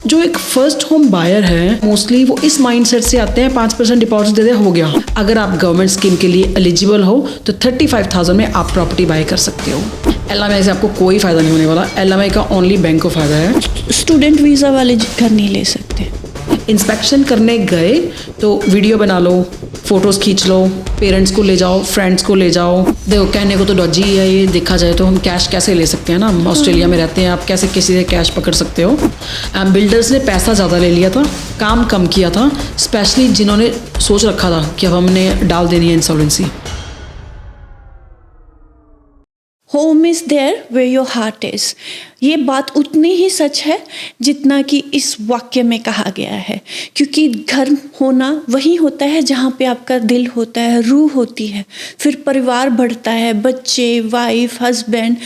जो एक first home buyer है मोस्टली वो इस माइंडसेट से आते हैं 5% डिपॉजिट दे दे हो गया। अगर आप गवर्नमेंट स्कीम के लिए एलिजिबल हो तो 35,000 में आप प्रॉपर्टी बाय कर सकते हो। LMI से आपको कोई फ़ायदा नहीं होने वाला। LMI का ओनली बैंक को फ़ायदा है। स्टूडेंट वीज़ा वाले घर नहीं ले सकते। इंस्पेक्शन करने गए तो वीडियो बना लो, फोटोज़ खींच लो, पेरेंट्स को ले जाओ, फ्रेंड्स को ले जाओ। देखो कहने को तो डॉजी है ये, देखा जाए तो हम कैश कैसे ले सकते हैं ना, हम ऑस्ट्रेलिया में रहते हैं, आप कैसे किसी से कैश पकड़ सकते हो। बिल्डर्स ने पैसा ज़्यादा ले लिया था, काम कम किया था, स्पेशली जिन्होंने सोच रखा था कि अब हमने डाल देनी है insolvency. Home is there where your heart is. ये बात उतनी ही सच है जितना कि इस वाक्य में कहा गया है, क्योंकि घर होना वही होता है जहाँ पे आपका दिल होता है, रूह होती है, फिर परिवार बढ़ता है, बच्चे, वाइफ, हस्बैंड,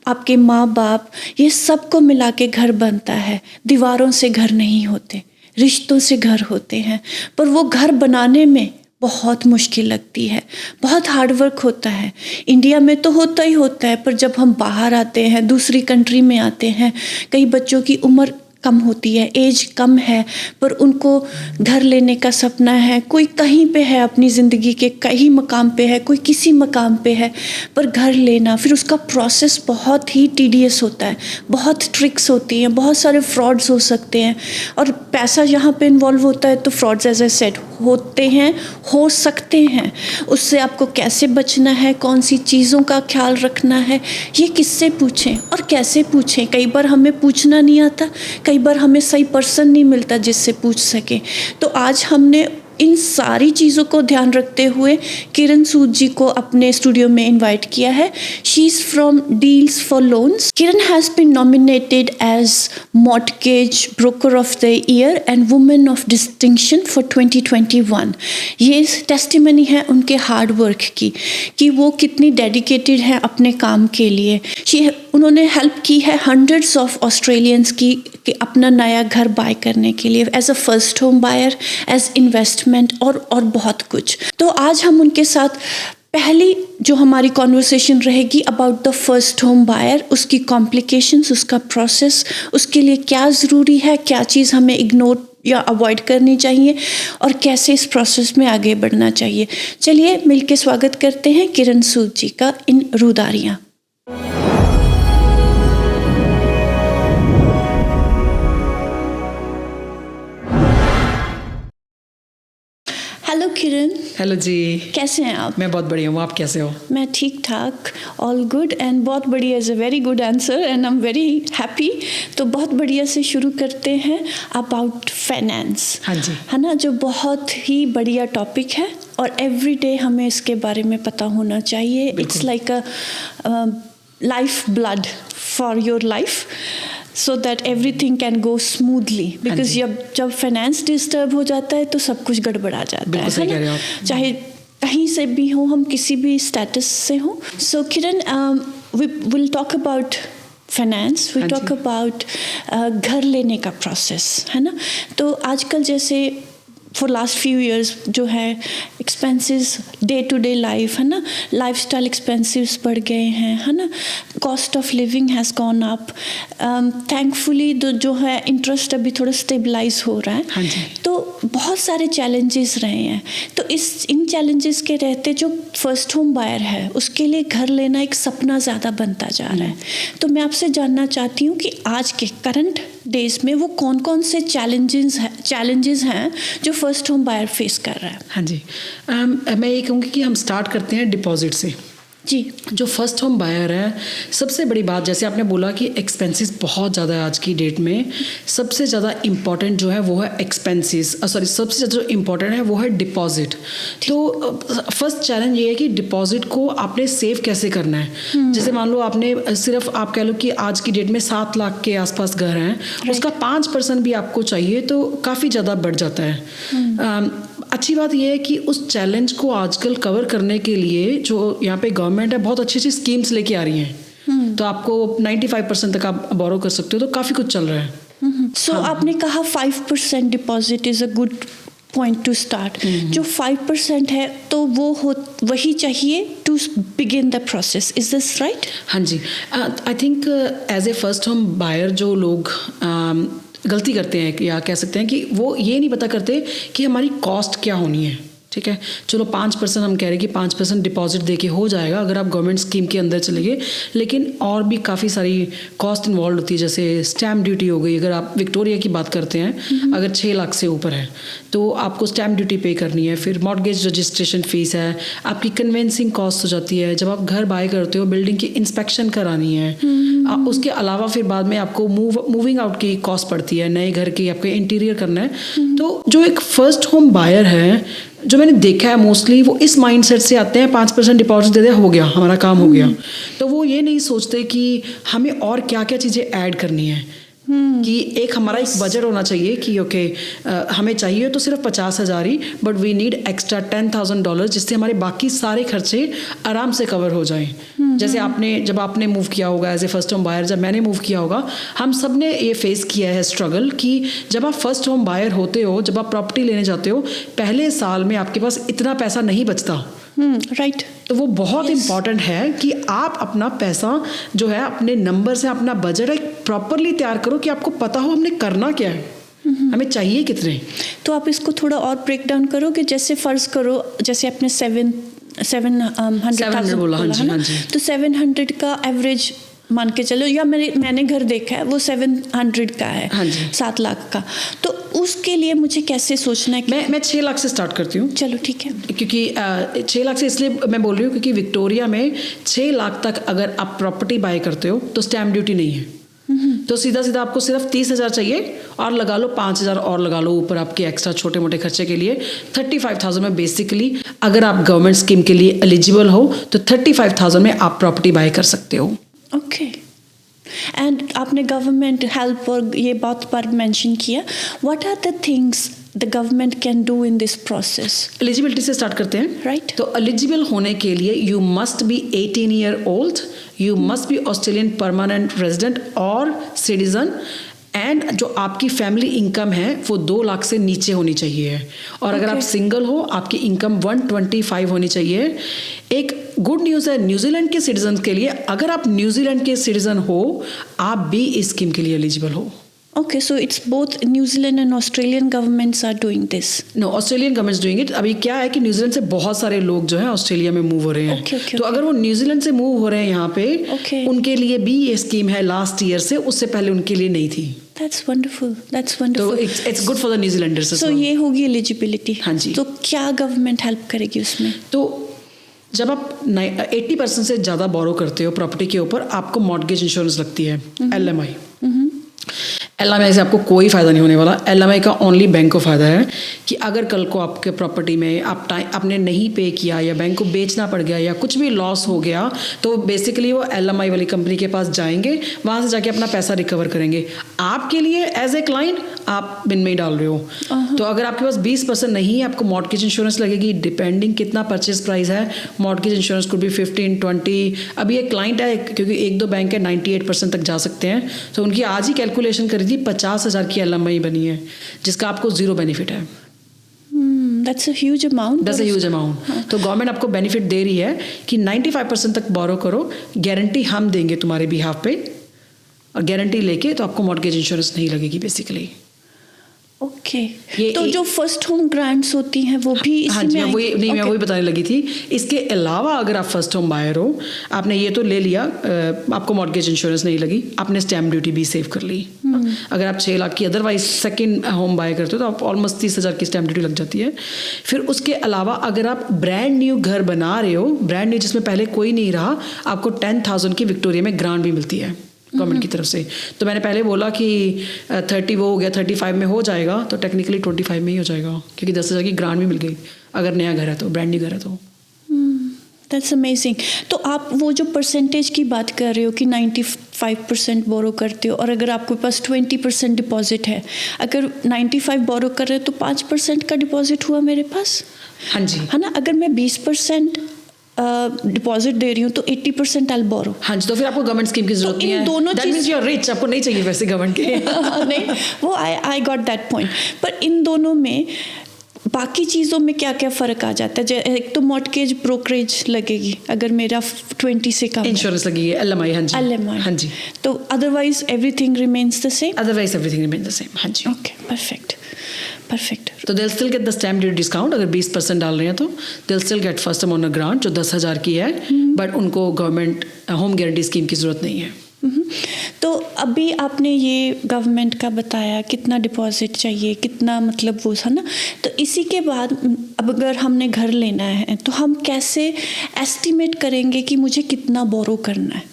आपके माँ बाप, ये सबको मिला के घर बनता है। दीवारों से घर नहीं होते, रिश्तों से घर होते हैं। पर वो घर बनाने में बहुत मुश्किल लगती है, बहुत हार्डवर्क होता है। इंडिया में तो होता ही होता है, पर जब हम बाहर आते हैं, दूसरी कंट्री में आते हैं, कई बच्चों की उम्र कम होती है, एज कम है, पर उनको घर लेने का सपना है। कोई कहीं पे है अपनी ज़िंदगी के, कहीं मकाम पे है, कोई किसी मकाम पे है, पर घर लेना फिर उसका प्रोसेस बहुत ही टीडियस होता है, बहुत ट्रिक्स होती हैं, बहुत सारे फ्रॉड्स हो सकते हैं। और पैसा यहाँ पे इन्वॉल्व होता है तो फ्रॉड्स एज ए सेड होते हैं, हो सकते हैं। उससे आपको कैसे बचना है, कौन सी चीज़ों का ख्याल रखना है, ये किससे पूछें और कैसे पूछें। कई बार हमें पूछना नहीं आता, कई बार हमें सही पर्सन नहीं मिलता जिससे पूछ सके। तो आज हमने इन सारी चीज़ों को ध्यान रखते हुए किरण सूद जी को अपने स्टूडियो में इनवाइट किया है। She is from deals for loans. Kiran has been nominated as mortgage broker of the year and women of distinction for 2021। ये टेस्टिमनी है उनके हार्ड वर्क की, कि वो कितनी डेडिकेटेड हैं अपने काम के लिए। उन्होंने हेल्प की है हंड्रेड्स ऑफ ऑस्ट्रेलियंस की कि अपना नया घर बाय करने के लिए, as a first home buyer, as investment और बहुत कुछ। तो आज हम उनके साथ पहली जो हमारी कॉन्वर्सेशन रहेगी about the first home buyer, उसकी कॉम्प्लिकेशंस, उसका प्रोसेस, उसके लिए क्या ज़रूरी है, क्या चीज़ हमें इग्नोर या अवॉइड करनी चाहिए और कैसे इस प्रोसेस में आगे बढ़ना चाहिए। चलिए मिलके स्वागत करते हैं किरण सूद जी का इन रूदारियाँ। हेलो किरण। हेलो जी, कैसे हैं आप? मैं बहुत बढ़िया हूँ, आप कैसे हो? मैं ठीक ठाक, ऑल गुड एंड बहुत बढ़िया is a very good answer and I am very happy. तो बहुत बढ़िया से शुरू करते हैं अबाउट फाइनेंस। हाँ जी, है ना, जो बहुत ही बढ़िया टॉपिक है और एवरीडे हमें इसके बारे में पता होना चाहिए। It's like a life blood for your life, so that everything can go smoothly. Because जब फाइनेंस डिस्टर्ब हो जाता है तो सब कुछ गड़बड़ा जाता है ना, चाहे कहीं से भी हो, हम किसी भी स्टेटस से हो। So Kiran, we will talk about finance, we talk about घर लेने का प्रोसेस, है ना। तो आजकल जैसे फॉर लास्ट फ्यू ईयर्स जो है expenses, day to day life, है ना, लाइफस्टाइल एक्सपेंसेस बढ़ गए हैं, है ना, cost of living has gone up. Thankfully जो है इंटरेस्ट अभी थोड़ा स्टेबलाइज हो रहा है। हाँ जी। तो बहुत सारे चैलेंजेस रहे हैं। तो इन चैलेंजेस के रहते जो फर्स्ट होम बायर है उसके लिए घर लेना एक सपना ज़्यादा बनता जा रहा है। तो मैं आपसे जानना चाहती हूँ कि आज के करंट डेज में वो कौन कौन से चैलेंजेस हैं जो फर्स्ट होम बायर फेस कर रहा है। हाँ जी, मैं ये कहूँगी कि हम स्टार्ट करते हैं डिपॉजिट से। जी, जो फर्स्ट होम बायर है, सबसे बड़ी बात जैसे आपने बोला कि एक्सपेंसेस बहुत ज़्यादा है आज की डेट में। सबसे ज़्यादा इम्पॉर्टेंट जो है वो है एक्सपेंसेस, सबसे ज़्यादा जो इम्पॉर्टेंट है वो है डिपॉजिट। तो फर्स्ट चैलेंज ये है कि डिपॉजिट को आपने सेव कैसे करना है। जैसे मान लो आपने सिर्फ आप कह लो कि आज की डेट में 7 लाख के आसपास घर हैं, उसका 5% भी आपको चाहिए तो काफ़ी ज़्यादा बढ़ जाता है। अच्छी बात यह है कि उस चैलेंज को आजकल कवर करने के लिए जो यहाँ पे गवर्नमेंट है बहुत अच्छी अच्छी स्कीम्स लेके आ रही हैं। तो आपको 95% तक आप बोरो कर सकते हो, तो काफ़ी कुछ चल रहा है। सो आपने कहा 5% deposit is a good point to start. जो 5% है तो वो वही चाहिए to begin the process, is this right? हाँ जी, I think as a first home buyer जो लोग गलती करते हैं, या कह सकते हैं कि वो ये नहीं पता करते कि हमारी कॉस्ट क्या होनी है। ठीक है, चलो 5% हम कह रहे हैं कि 5% डिपॉजिट देके हो जाएगा अगर आप गवर्नमेंट स्कीम के अंदर चले गए, लेकिन और भी काफ़ी सारी कॉस्ट इन्वॉल्व होती है, जैसे स्टैम्प ड्यूटी हो गई। अगर आप विक्टोरिया की बात करते हैं, अगर 6 लाख से ऊपर है तो आपको स्टैम्प ड्यूटी पे करनी है, फिर मॉर्गेज रजिस्ट्रेशन फ़ीस है, आपकी कन्वेंसिंग कॉस्ट हो जाती है, जब आप घर बाय करते हो बिल्डिंग की इंस्पेक्शन करानी है, उसके अलावा फिर बाद में आपको मूविंग आउट की कॉस्ट पड़ती है, नए घर की आपको इंटीरियर करना है। तो जो एक फर्स्ट होम बायर है, जो मैंने देखा है मोस्टली, वो इस माइंडसेट से आते हैं 5% डिपॉजिट दे दे, हो गया हमारा काम हो गया। तो वो ये नहीं सोचते कि हमें और क्या क्या चीज़ें ऐड करनी है, कि एक हमारा एक बजट होना चाहिए कि ओके हमें चाहिए तो सिर्फ 50,000 ही, बट वी नीड एक्स्ट्रा $10,000 जिससे हमारे बाकी सारे खर्चे आराम से कवर हो जाएं। जैसे जब आपने मूव किया होगा as a first home buyer, जब मैंने मूव किया होगा, हम सब ने ये फेस किया है स्ट्रगल कि जब आप फर्स्ट होम बायर होते हो, जब आप प्रॉपर्टी लेने जाते हो, पहले साल में आपके पास इतना पैसा नहीं बचता। राइट। तो वो बहुत इम्पॉर्टेंट है कि आप अपना पैसा जो है, अपने नंबर से अपना बजट एक प्रॉपरली तैयार करो कि आपको पता हो हमने करना क्या है, हमें चाहिए कितने। तो आप इसको थोड़ा और ब्रेक डाउन करो कि जैसे फ़र्ज़ करो, जैसे आपने 700,000 बोला है ना, तो 700 का एवरेज मान के चलो, या मैंने घर देखा है वो 700 का है, 7 लाख का। तो उसके लिए मुझे कैसे सोचना है कि मैं 6 लाख से स्टार्ट करती हूँ। चलो ठीक है, क्योंकि 6 लाख से इसलिए मैं बोल रही हूँ क्योंकि विक्टोरिया में 6 लाख तक अगर आप प्रॉपर्टी बाय करते हो तो स्टैम्प ड्यूटी नहीं है। तो सीधा सीधा आपको सिर्फ 30,000 चाहिए, और लगा लो 5,000 और लगा लो ऊपर आपके एक्स्ट्रा छोटे मोटे खर्चे के लिए। 35,000 में बेसिकली अगर आप गवर्नमेंट स्कीम के लिए एलिजिबल हो तो 35,000 में आप प्रॉपर्टी बाय कर सकते हो। ओके। एंड आपने गवर्नमेंट हेल्प और ये बहुत बार मेंशन किया, what are the things the government can do in this process? Eligibility से स्टार्ट करते हैं, राइट। तो एलिजिबल होने के लिए you must be 18 year old, you must be Australian permanent resident और सिटीजन, एंड जो आपकी फैमिली इनकम है वो 2 लाख से नीचे होनी चाहिए। और अगर आप सिंगल हो, आपकी इनकम 125 होनी चाहिए। एक गुड न्यूज़ है न्यूजीलैंड के सिटीजन के लिए, अगर आप न्यूजीलैंड के सिटीजन हो, आप भी इस स्कीम के लिए एलिजिबल हो। Okay, so it's both New Zealand and Australian governments are doing this. No, Australian government is doing it. अभी क्या है कि न्यूजीलैंड से बहुत सारे लोग जो है ऑस्ट्रेलिया में मूव हो रहे हैं। तो अगर वो न्यूजीलैंड से मूव हो रहे हैं यहाँ पे, उनके लिए भी ये स्कीम है लास्ट ईयर से, उससे पहले उनके लिए नहीं थी। That's wonderful. That's wonderful. तो it's good for the New Zealanders as so well. ये होगी एलिजिबिलिटी। हाँ जी। तो क्या गवर्नमेंट हेल्प करेगी उसमें? तो जब आप 80% से ज़्यादा बोरो करते हो प्रॉपर्टी के ऊपर, आपको मॉर्गेज इंश्योरेंस लगती है, LMI। LMI से आपको कोई फ़ायदा नहीं होने वाला। LMI का ओनली बैंक को फ़ायदा है कि अगर कल को आपके प्रॉपर्टी में आपने नहीं पे किया, या बैंक को बेचना पड़ गया, या कुछ भी लॉस हो गया, तो बेसिकली वो LMI वाली कंपनी के पास जाएंगे, वहाँ से जाके अपना पैसा रिकवर करेंगे। आपके लिए एज ए क्लाइंट आप बिन में ही डाल रहे हो। तो अगर आपके पास 20% नहीं है, आपको मॉर्गेज इंश्योरेंस लगेगी, डिपेंडिंग कितना परचेज प्राइस है। मॉर्गेज इंश्योरेंस कुड भी 15, 20। अभी एक क्लाइंट है, क्योंकि 1-2 बैंक है 98% तक जा सकते हैं, तो उनकी आज ही कैलकुलेशन करी थी, 50,000 की LMI बनी है, जिसका आपको 0 बेनिफिट है। That's a huge amount. That's a huge amount. तो गवर्नमेंट आपको बेनिफिट दे रही है कि 95% तक बोरो करो, गारंटी हम देंगे तुम्हारे बिहाफ पे, और गारंटी लेके तो आपको मॉर्गेज इंश्योरेंस नहीं लगेगी बेसिकली। ओके। तो जो फर्स्ट होम ग्रांट्स होती हैं वो भी हाँ जी, मैं वही बताने लगी थी। इसके अलावा अगर आप फर्स्ट होम बायर हो, आपने ये तो ले लिया, आपको मॉर्गेज इंश्योरेंस नहीं लगी, आपने स्टैम्प ड्यूटी भी सेव कर ली। अगर आप 6 लाख की अदरवाइज सेकंड होम बाय करते हो तो आप ऑलमोस्ट 30,000 की स्टैम्प ड्यूटी लग जाती है। फिर उसके अलावा अगर आप ब्रांड न्यू घर बना रहे हो, ब्रांड न्यू जिसमें पहले कोई नहीं रहा, आपको 10,000 की विक्टोरिया में ग्रांट भी मिलती है गवर्नमेंट की तरफ से। तो मैंने पहले बोला कि 30 वो हो गया, 35 में हो जाएगा, तो टेक्निकली 25 में ही हो जाएगा, क्योंकि 10,000 की ग्रांट भी मिल गई अगर नया घर है तो, ब्रांड न्यू घर है तो। That's amazing. तो आप वो जो परसेंटेज की बात कर रहे हो कि 95% बोरो करते हो, और अगर आपके पास 20% डिपॉजिट है, अगर 95 बोरो कर रहे हो तो 5% का डिपॉजिट हुआ मेरे पास। हाँ जी, है ना। अगर मैं 20% डिपॉजिट दे रही हूँ तो 80% आई बोरो। हाँ जी, तो फिर आपको गवर्नमेंट स्कीम की जरूरत नहीं है। दोनों that means you are rich, आपको नहीं चाहिए वैसे गवर्नमेंट के। नहीं, वो आई गॉट दैट पॉइंट। पर इन दोनों में बाकी चीज़ों में क्या क्या फ़र्क आ जाता है? एक तो मॉर्टगेज ब्रोकरेज लगेगी अगर मेरा 20 से कम है। इंश्योरेंस लगी है, LMI, हाँ जी, LMI, हाँ जी, तो otherwise everything remains the same. Otherwise everything remain the same, हाँ जी। Okay, perfect perfect. तो they'll still get the stamp duty discount, अगर 20% डाल रहे हैं तो they'll still get first amount of grant जो 10,000 की है, बट उनको गवर्नमेंट होम गारंटी स्कीम की ज़रूरत नहीं है। तो अभी आपने ये गवर्नमेंट का बताया कितना डिपॉजिट चाहिए, कितना मतलब वो था ना, तो इसी के बाद अब अगर हमने घर लेना है तो हम कैसे एस्टिमेट करेंगे कि मुझे कितना बोरो करना है?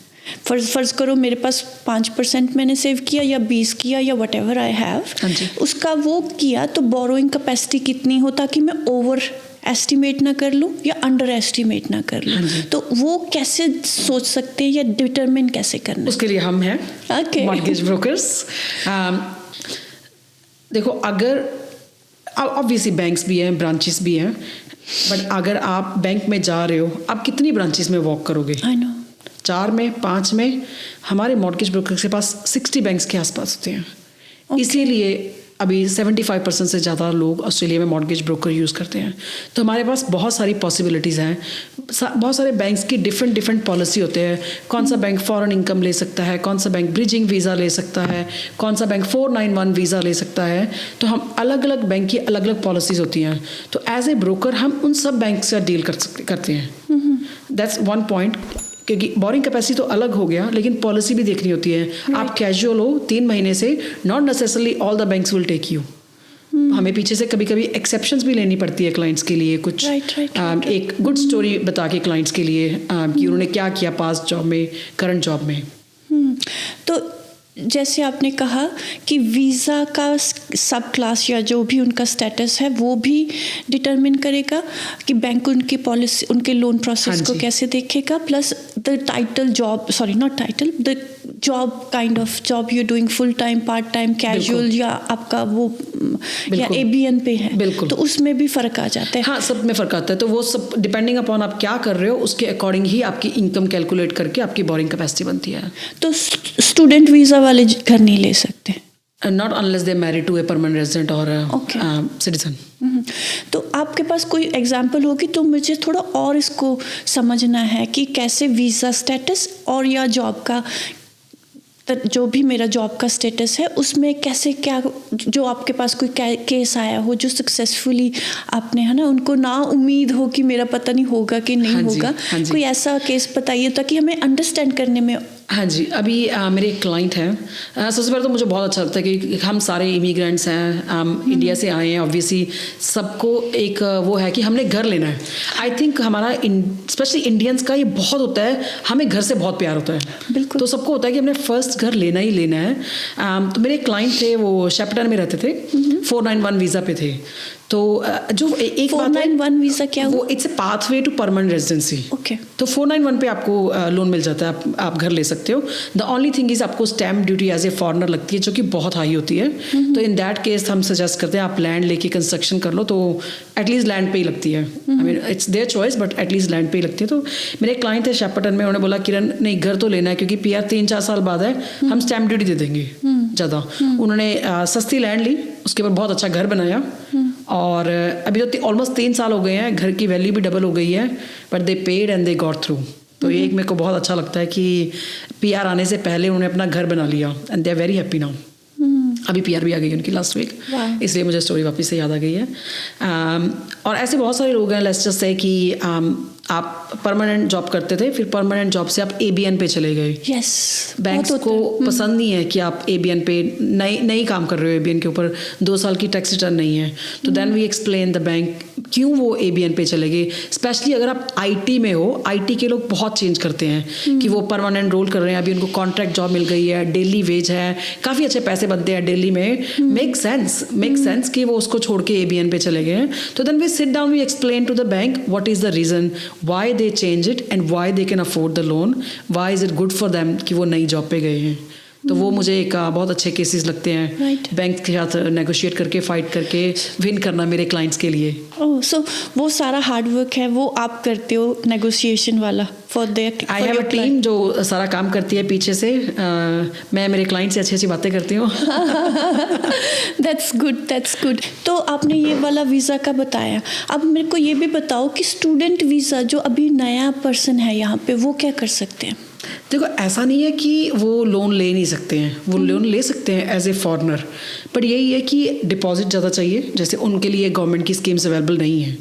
फर्ज करो मेरे पास 5% मैंने सेव किया या 20 किया या वट एवर आई हैव, हाँ जी। उसका वो किया तो बोरोइंग कैपेसिटी कितनी हो ताकि मैं ओवर एस्टिमेट ना कर लूँ या अंडर एस्टिमेट ना कर लूँ, तो वो कैसे सोच सकते हैं या डिटरमिन कैसे करना है? उसके लिए हम हैं Okay. Mortgage brokers. देखो, अगर ऑब्वियसली बैंक्स भी हैं, ब्रांचेस भी हैं, बट अगर आप बैंक में जा रहे हो, आप कितनी ब्रांचेस में वॉक करोगे? आई नो 4 में, 5 में। हमारे मॉर्गेज ब्रोकर के पास 60 बैंक्स के आसपास होते हैं। इसीलिए अभी 75% से ज़्यादा लोग ऑस्ट्रेलिया में मॉर्गेज ब्रोकर यूज़ करते हैं। तो हमारे पास बहुत सारी पॉसिबिलिटीज़ हैं। बहुत सारे बैंक्स की डिफरेंट पॉलिसी होते हैं। कौन सा बैंक फॉरेन इनकम ले सकता है, कौन सा बैंक ब्रिजिंग वीज़ा ले सकता है, कौन सा बैंक 491 वीज़ा ले सकता है। तो हम अलग अलग बैंक की अलग अलग पॉलिसीज़ होती हैं। तो एज ए ब्रोकर हम उन सब बैंक से डील करते हैं। दैट्स वन पॉइंट, क्योंकि बोरिंग कैपेसिटी तो अलग हो गया, लेकिन पॉलिसी भी देखनी होती है। आप कैजुअल हो 3 महीने से, not necessarily all the banks will take you. हमें पीछे से कभी कभी एक्सेप्शंस भी लेनी पड़ती है क्लाइंट्स के लिए, कुछ right. एक गुड स्टोरी बता के क्लाइंट्स के लिए कि उन्होंने क्या किया पास्ट जॉब में, करंट जॉब में। तो जैसे आपने कहा कि वीज़ा का सब क्लास या जो भी उनका स्टेटस है वो भी डिटरमिन करेगा कि बैंक उनकी पॉलिसी, उनके लोन प्रोसेस को कैसे देखेगा, plus the title job, sorry not title, the job kind of job you doing, full time, part time, casual या आपका वो या ABN पे है, तो उसमें भी फ़र्क आ जाता है। हाँ, सब में फ़र्क आता है। तो वो सब डिपेंडिंग अपॉन आप क्या कर रहे हो, उसके अकॉर्डिंग ही आपकी इनकम कैलकुलेट करके आपकी बोरिंग कैपेसिटी बनती है। तो स्टूडेंट वीज़ा वाले घर नहीं ले सकते? Not unless they married to a permanent resident और सिटीजन। तो आपके पास कोई एग्जाम्पल होगी तो मुझे थोड़ा और इसको समझना है कि कैसे वीज़ा स्टेटस और या जॉब का, जो भी मेरा जॉब का स्टेटस है उसमें कैसे, क्या जो आपके पास कोई केस आया हो जो सक्सेसफुली आपने, है ना, उनको ना उम्मीद हो कि मेरा पता नहीं होगा कि नहीं होगा, कोई ऐसा केस बताइए ताकि हमें अंडरस्टैंड करने में। हाँ जी, अभी मेरे एक क्लाइंट हैं। सबसे पहले तो मुझे बहुत अच्छा लगता है कि हम सारे इमिग्रेंट्स हैं, इंडिया से आए हैं, ऑब्वियसली सबको एक वो है कि हमने घर लेना है। आई थिंक हमारा स्पेशली इंडियंस का ये बहुत होता है, हमें घर से बहुत प्यार होता है। बिल्कुल। तो सबको होता है कि हमने फर्स्ट घर लेना ही लेना है। तो मेरे क्लाइंट थे, वो शेपटन में रहते थे, 491 वीज़ा पे थे। तो जो एक 491 वीज़ा क्या वो, it's a pathway to permanent residency. Okay. तो 491 पे आपको लोन मिल जाता है, आप घर ले सकते हो। द ओनली थिंग इज आपको stamp duty as a foreigner लगती है जो कि बहुत हाई होती है। तो इन दैट केस हम सजेस्ट करते हैं आप लैंड लेके कंस्ट्रक्शन कर लो, तो एटलीस्ट लैंड पे ही लगती है। I mean it's their choice, but at least land पे ही लगती है। तो मेरे क्लाइंट थे शेपटन में, उन्होंने बोला किरण नहीं, घर तो लेना है क्योंकि PR 3-4 साल बाद है, हम स्टैम्प ड्यूटी दे देंगे ज़्यादा। उन्होंने सस्ती लैंड ली, उसके ऊपर बहुत अच्छा घर बनाया, और अभी तो ऑलमोस्ट 3 साल हो गए हैं, घर की वैल्यू भी डबल हो गई है, but they paid and they got through. तो एक मेरे को बहुत अच्छा लगता है कि PR आने से पहले उन्होंने अपना घर बना लिया and they are very happy now. अभी PR भी आ गई उनकी लास्ट वीक, इसलिए मुझे स्टोरी वापस से याद आ गई है। और ऐसे बहुत सारे लोग हैं, लेट्स जस्ट से कि आप परमानेंट जॉब करते थे, फिर परमानेंट जॉब से आप ABN पे चले गए। यस, बैंक्स को पसंद नहीं है कि आप ABN पे नई काम कर रहे हो, ABN के ऊपर 2 साल की टैक्स रिटर्न नहीं है। तो then we explain the bank क्यों वो ABN पे चले गए। स्पेशली अगर आप IT में हो, IT के लोग बहुत चेंज करते हैं कि वो परमानेंट रोल कर रहे हैं, अभी उनको कॉन्ट्रैक्ट जॉब मिल गई है, डेली वेज है, काफ़ी अच्छे पैसे बनते हैं डेली में, मेक सेंस कि वो उसको छोड़ के ABN पे चले गए हैं। तो then we sit down, we explain to the bank what is the reason why they change it and why they can afford the loan, why is it good for them कि वो नई job पे गए हैं। तो वो मुझे एक बहुत अच्छे केसेस लगते हैं। Right. बैंक के साथ नेगोशिएट करके फाइट करके विन करना मेरे क्लाइंट्स के लिए। ओह, सो वो सारा हार्ड वर्क है वो आप करते हो नेगोशिएशन वाला for their. I have a team जो सारा काम करती है पीछे से। मैं मेरे क्लाइंट से अच्छी अच्छी बातें करती हूँ। That's good, that's good. तो आपने ये वाला वीज़ा का बताया, अब मेरे को ये भी बताओ कि स्टूडेंट वीज़ा जो अभी नया पर्सन है यहाँ पे वो क्या कर सकते हैं? देखो, ऐसा नहीं है कि वो लोन ले नहीं सकते हैं, वो लोन ले सकते हैं एज ए फॉरेनर, बट यही है कि डिपॉजिट ज़्यादा चाहिए। जैसे उनके लिए गवर्नमेंट की स्कीम्स अवेलेबल नहीं है,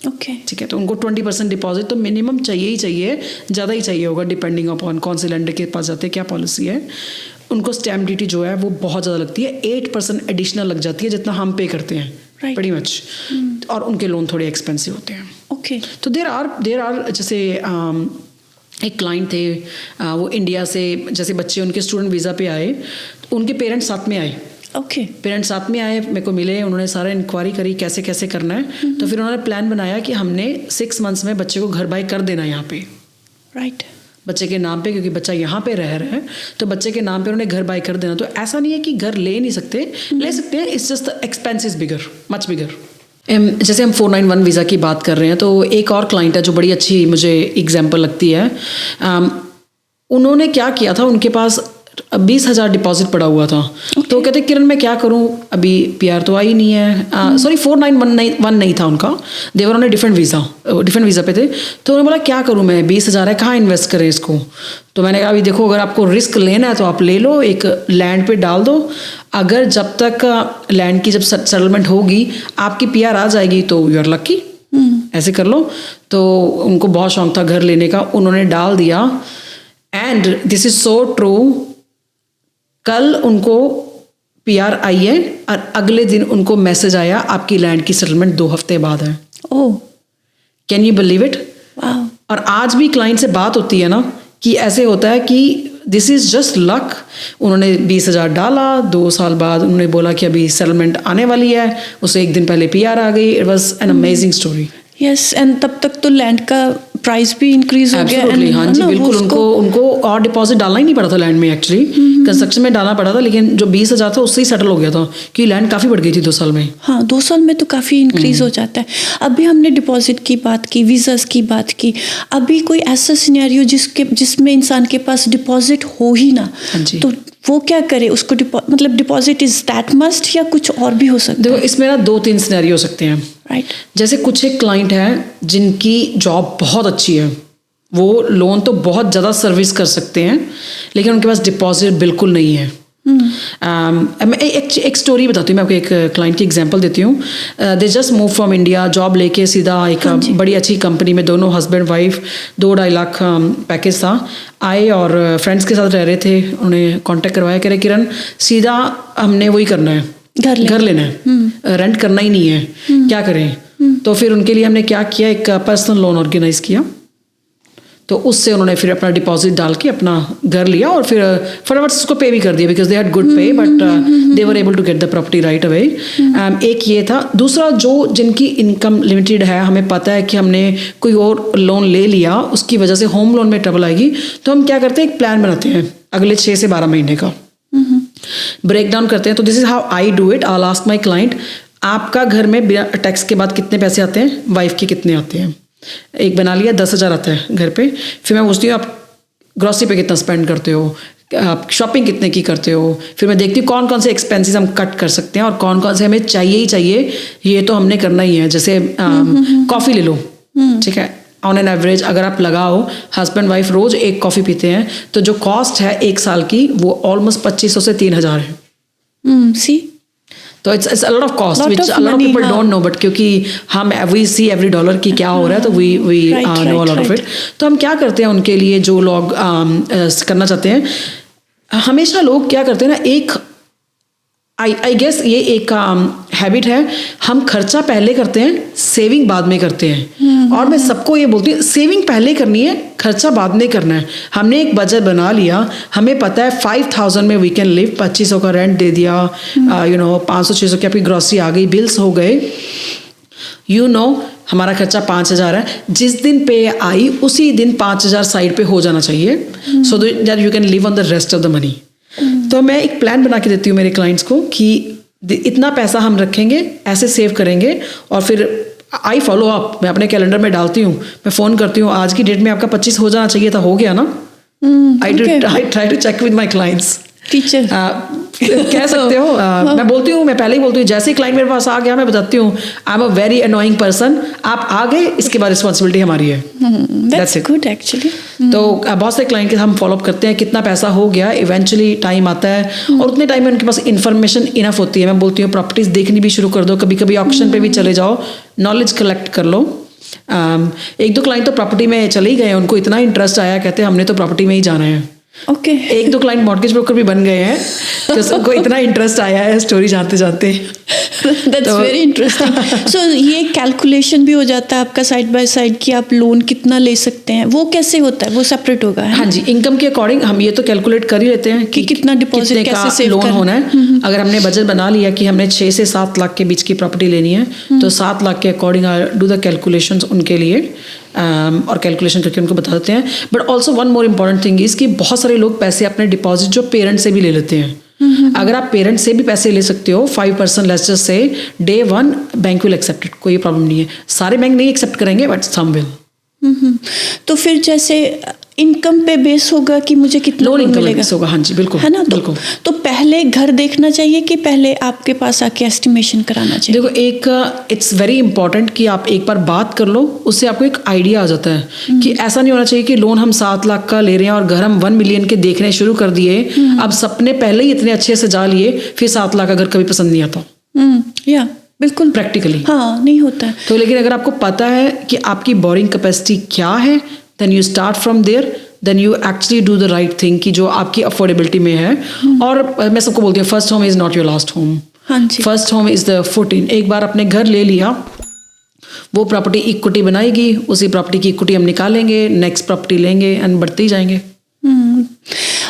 ओके, ठीक है, तो उनको 20% डिपॉजिट तो मिनिमम चाहिए ही चाहिए, ज़्यादा ही चाहिए होगा डिपेंडिंग अपॉन कौन से लैंडर के पास जाते हैं, क्या पॉलिसी है। उनको स्टैम्प ड्यूटी जो है वो बहुत ज़्यादा लगती है, 8% एडिशनल लग जाती है जितना हम पे करते हैं, Right. pretty much। और उनके लोन थोड़े एक्सपेंसिव होते हैं। ओके, तो देर आर जैसे एक क्लाइंट थे, वो इंडिया से, जैसे बच्चे उनके स्टूडेंट वीज़ा पे आए, उनके पेरेंट्स साथ में आए, ओके, पेरेंट्स साथ में आए, मेरे को मिले, उन्होंने सारा इंक्वायरी करी कैसे कैसे करना है। तो फिर उन्होंने प्लान बनाया कि हमने 6 मंथ्स में बच्चे को घर बाय कर देना है यहाँ पे, राइट, बच्चे के नाम पे, क्योंकि बच्चा यहाँ पे रह रहा है तो बच्चे के नाम पे उन्होंने घर बाय कर देना। तो ऐसा नहीं है कि घर ले नहीं सकते, ले सकते हैं, it's just the expenses bigger, much bigger. जैसे हम 491 वीज़ा की बात कर रहे हैं, तो एक और क्लाइंट है जो बड़ी अच्छी मुझे एग्जांपल लगती है। उन्होंने क्या किया था, उनके पास 20,000 डिपॉजिट पड़ा हुआ था। तो कहते किरण मैं क्या करूं, अभी पीआर तो आई नहीं है, सॉरी 4911 नहीं था उनका, देवर ऑन ए डिफरेंट वीज़ा पे थे। तो उन्होंने बोला क्या करूं मैं, 20,000 है, कहाँ इन्वेस्ट करें इसको। तो मैंने कहा अभी देखो, अगर आपको रिस्क लेना है तो आप ले लो, एक लैंड पे डाल दो, अगर जब तक लैंड की जब सेटलमेंट होगी आपकी पीआर आ जाएगी तो यू आर लकी, ऐसे कर लो। तो उनको बहुत शौक था घर लेने का, उन्होंने डाल दिया। And this is so true, कल उनको पीआर आई है और अगले दिन उनको मैसेज आया आपकी लैंड की सेटलमेंट 2 हफ्ते बाद है। Oh, can you believe it. Wow, और आज भी क्लाइंट से बात होती है ना कि ऐसे होता है कि दिस इज़ जस्ट लक। उन्होंने 20,000 डाला, 2 साल बाद उन्होंने बोला कि अभी सेटलमेंट आने वाली है, उसे 1 दिन पहले पीआर आ गई। It was an amazing story. Yes, and तब तक तो लैंड का प्राइस भी इंक्रीज हो गया। Absolutely, हाँ जी, बिल्कुल। उनको और डिपॉजिट डालना ही नहीं पड़ा था लैंड में, एक्चुअली कंस्ट्रक्शन में डालना पड़ा था, लेकिन जो 20,000 था उससे ही सेटल हो गया था कि लैंड काफ़ी बढ़ गई थी 2 साल में। हाँ, 2 साल में तो काफ़ी इंक्रीज हो जाता है। अभी हमने डिपॉजिट की बात की, वीज़ास की बात की, अभी कोई ऐसा सिनेरियो जिसमें इंसान के पास डिपॉजिट हो ही ना, हाँ जी। तो वो क्या करे, उसको मतलब डिपॉजिट इज दैट मस्ट या कुछ और भी हो सकता देखो, है? इसमें ना 2-3 सिनेरियो हो सकते हैं, राइट, जैसे कुछ एक क्लाइंट हैं जिनकी जॉब बहुत अच्छी है, वो लोन तो बहुत ज़्यादा सर्विस कर सकते हैं, लेकिन उनके पास डिपॉजिट बिल्कुल नहीं है। मैं एक स्टोरी बताती हूँ, मैं आपको एक क्लाइंट की एग्जांपल देती हूँ। They just move from India, job लेके सीधा एक बड़ी अच्छी कंपनी में, दोनों हस्बैंड वाइफ, 2-2.5 लाख पैकेज था, आए और फ्रेंड्स के साथ रह रहे थे। उन्हें कांटेक्ट करवाया, कह रहे किरण सीधा हमने वही करना है, घर लेना है, रेंट करना ही नहीं है, क्या करें। तो फिर उनके लिए हमने क्या किया, एक पर्सनल लोन ऑर्गेनाइज किया। तो उससे उन्होंने फिर अपना डिपॉजिट डाल के अपना घर लिया और फिर फटाफट उसको पे भी कर दिया, because they had good pay, but they were able to get the property right away. एक ये था। दूसरा, जो जिनकी इनकम लिमिटेड है, हमें पता है कि हमने कोई और लोन ले लिया, उसकी वजह से होम लोन में ट्रबल आएगी, तो हम क्या करते हैं, एक प्लान बनाते हैं अगले 6 से 12 महीने का, ब्रेक डाउन करते हैं। तो this is how I do it. I ask my client, आपका घर में बिना टैक्स के बाद कितने पैसे आते हैं, वाइफ के कितने आते हैं। एक बना लिया, 10,000 आता है घर पे। फिर मैं पूछती हूँ आप ग्रॉसरी पे कितना स्पेंड करते हो, आप शॉपिंग कितने की करते हो। फिर मैं देखती हूँ कौन कौन से एक्सपेंसेस हम कट कर सकते हैं और कौन कौन से हमें चाहिए ही चाहिए, ये तो हमने करना ही है। जैसे कॉफ़ी ले लो, ठीक है, ऑन एन एवरेज अगर आप लगाओ, हस्बैंड वाइफ रोज 1 कॉफ़ी पीते हैं, तो जो कॉस्ट है 1 साल की वो ऑलमोस्ट 2,500 से 3,000 है। सी, तो it's a lot of cost which a lot of people don't know, but क्योंकि हम वी सी एवरी डॉलर की क्या हो रहा है, तो we know a lot of it. तो हम क्या करते हैं उनके लिए, जो लोग करना चाहते हैं, हमेशा लोग क्या करते हैं ना, एक आई गेस ये एक हैबिट है, हम खर्चा पहले करते हैं, सेविंग बाद में करते हैं। और मैं सबको ये बोलती हूँ, सेविंग पहले करनी है, खर्चा बाद में करना है। हमने एक बजट बना लिया, हमें पता है 5,000 में वी कैन लिव, 2,500 का रेंट दे दिया, 500-600 की आपकी ग्रॉसरी आ गई, बिल्स हो गए, हमारा खर्चा 5,000 है। जिस दिन पे आई उसी दिन 5,000 साइड पे हो जाना चाहिए, so that you can live on the rest of the money. तो मैं एक प्लान बना के देती हूँ मेरे क्लाइंट्स को कि इतना पैसा हम रखेंगे, ऐसे सेव करेंगे, और फिर आई फॉलो अप, मैं अपने कैलेंडर में डालती हूँ, मैं फ़ोन करती हूँ, आज की डेट में आपका 25 हो जाना चाहिए था, हो गया ना? I try to check with my clients. Teacher कह सकते हो। मैं बोलती हूँ, मैं पहले ही बोलती हूँ, जैसे ही क्लाइंट मेरे पास आ गया मैं बताती हूँ I am a very annoying person, आप आ गए, इसके बाद रिस्पॉन्सिबिलिटी हमारी है। That's good actually. तो बहुत से क्लाइंट के हम फॉलोअप करते हैं, कितना पैसा हो गया, इवेंचुअली टाइम आता है और उतने टाइम में उनके पास इन्फॉर्मेशन इनफ होती है। मैं बोलती हूँ प्रॉपर्टीज देखनी भी शुरू कर दो, कभी कभी ऑक्शन पे भी चले जाओ, नॉलेज कलेक्ट कर लो। एक दो क्लाइंट तो प्रॉपर्टी में चले ही गए, उनको इतना इंटरेस्ट आया, कहते हैं हमने तो प्रॉपर्टी में ही जाना है। ओके एक दो क्लाइंट मॉर्गेज ब्रोकर भी बन गए हैं, तो उनको इतना इंटरेस्ट आया है स्टोरी जानते जानते। That's very interesting. सो ये कैलकुलेशन भी हो जाता है आपका साइड बाय साइड कि आप लोन कितना ले सकते हैं, वो कैसे होता है, वो सेपरेट होगा? हाँ जी, इनकम के अकॉर्डिंग हम ये तो कैलकुलेट कर ही लेते हैं कि कितना डिपॉजिट कैसे सेव लोन होना है। अगर हमने बजट बना लिया कि हमने 6 से 7 लाख के बीच की प्रॉपर्टी लेनी है, तो 7 लाख के अकॉर्डिंग डू द कैलकुलेशंस उनके लिए, और कैलकुलेशन करके उनको बता देते हैं। But also one more important thing is कि बहुत सारे लोग पैसे अपने डिपॉजिट जो पेरेंट्स से भी ले लेते हैं। अगर आप पेरेंट्स से भी पैसे ले सकते हो 5%, let's just say day 1 bank will accept it, कोई प्रॉब्लम नहीं है। सारे बैंक नहीं एक्सेप्ट करेंगे बट सम विल। तो फिर जैसे इनकम पे बेस होगा कि मुझे कितना लोन इनकम मिलेगा? बेस होगा, हाँ जी बिल्कुल, है ना? बिल्कुल। तो पहले घर देखना चाहिए कि पहले आपके पास आके एस्टिमेशन कराना चाहिए? देखो, एक इट्स वेरी इंपॉर्टेंट कि आप एक बार बात कर लो, उससे आपको एक आइडिया आ जाता है कि ऐसा नहीं होना चाहिए कि लोन हम 7 लाख का ले रहे हैं और घर हम 1 मिलियन के देखने शुरू कर दिए, अब सपने पहले ही इतने अच्छे से जा लिए, फिर 7 लाख का घर कभी पसंद नहीं आता। या बिल्कुल प्रैक्टिकली हाँ नहीं होता है। तो लेकिन अगर आपको पता है कि आपकी बोरिंग कैपेसिटी क्या है, then you start from there, then you actually do the right thing कि जो आपकी अफोर्डेबिलिटी में है। और मैं सबको बोलती हूँ first home is not your last home. हाँ जी, first home is the footing. एक बार अपने घर ले लिया, वो प्रॉपर्टी इक्विटी बनाएगी, उसी प्रॉपर्टी की इक्विटी हम निकालेंगे, नेक्स्ट प्रॉपर्टी लेंगे एंड बढ़ते ही जाएंगे।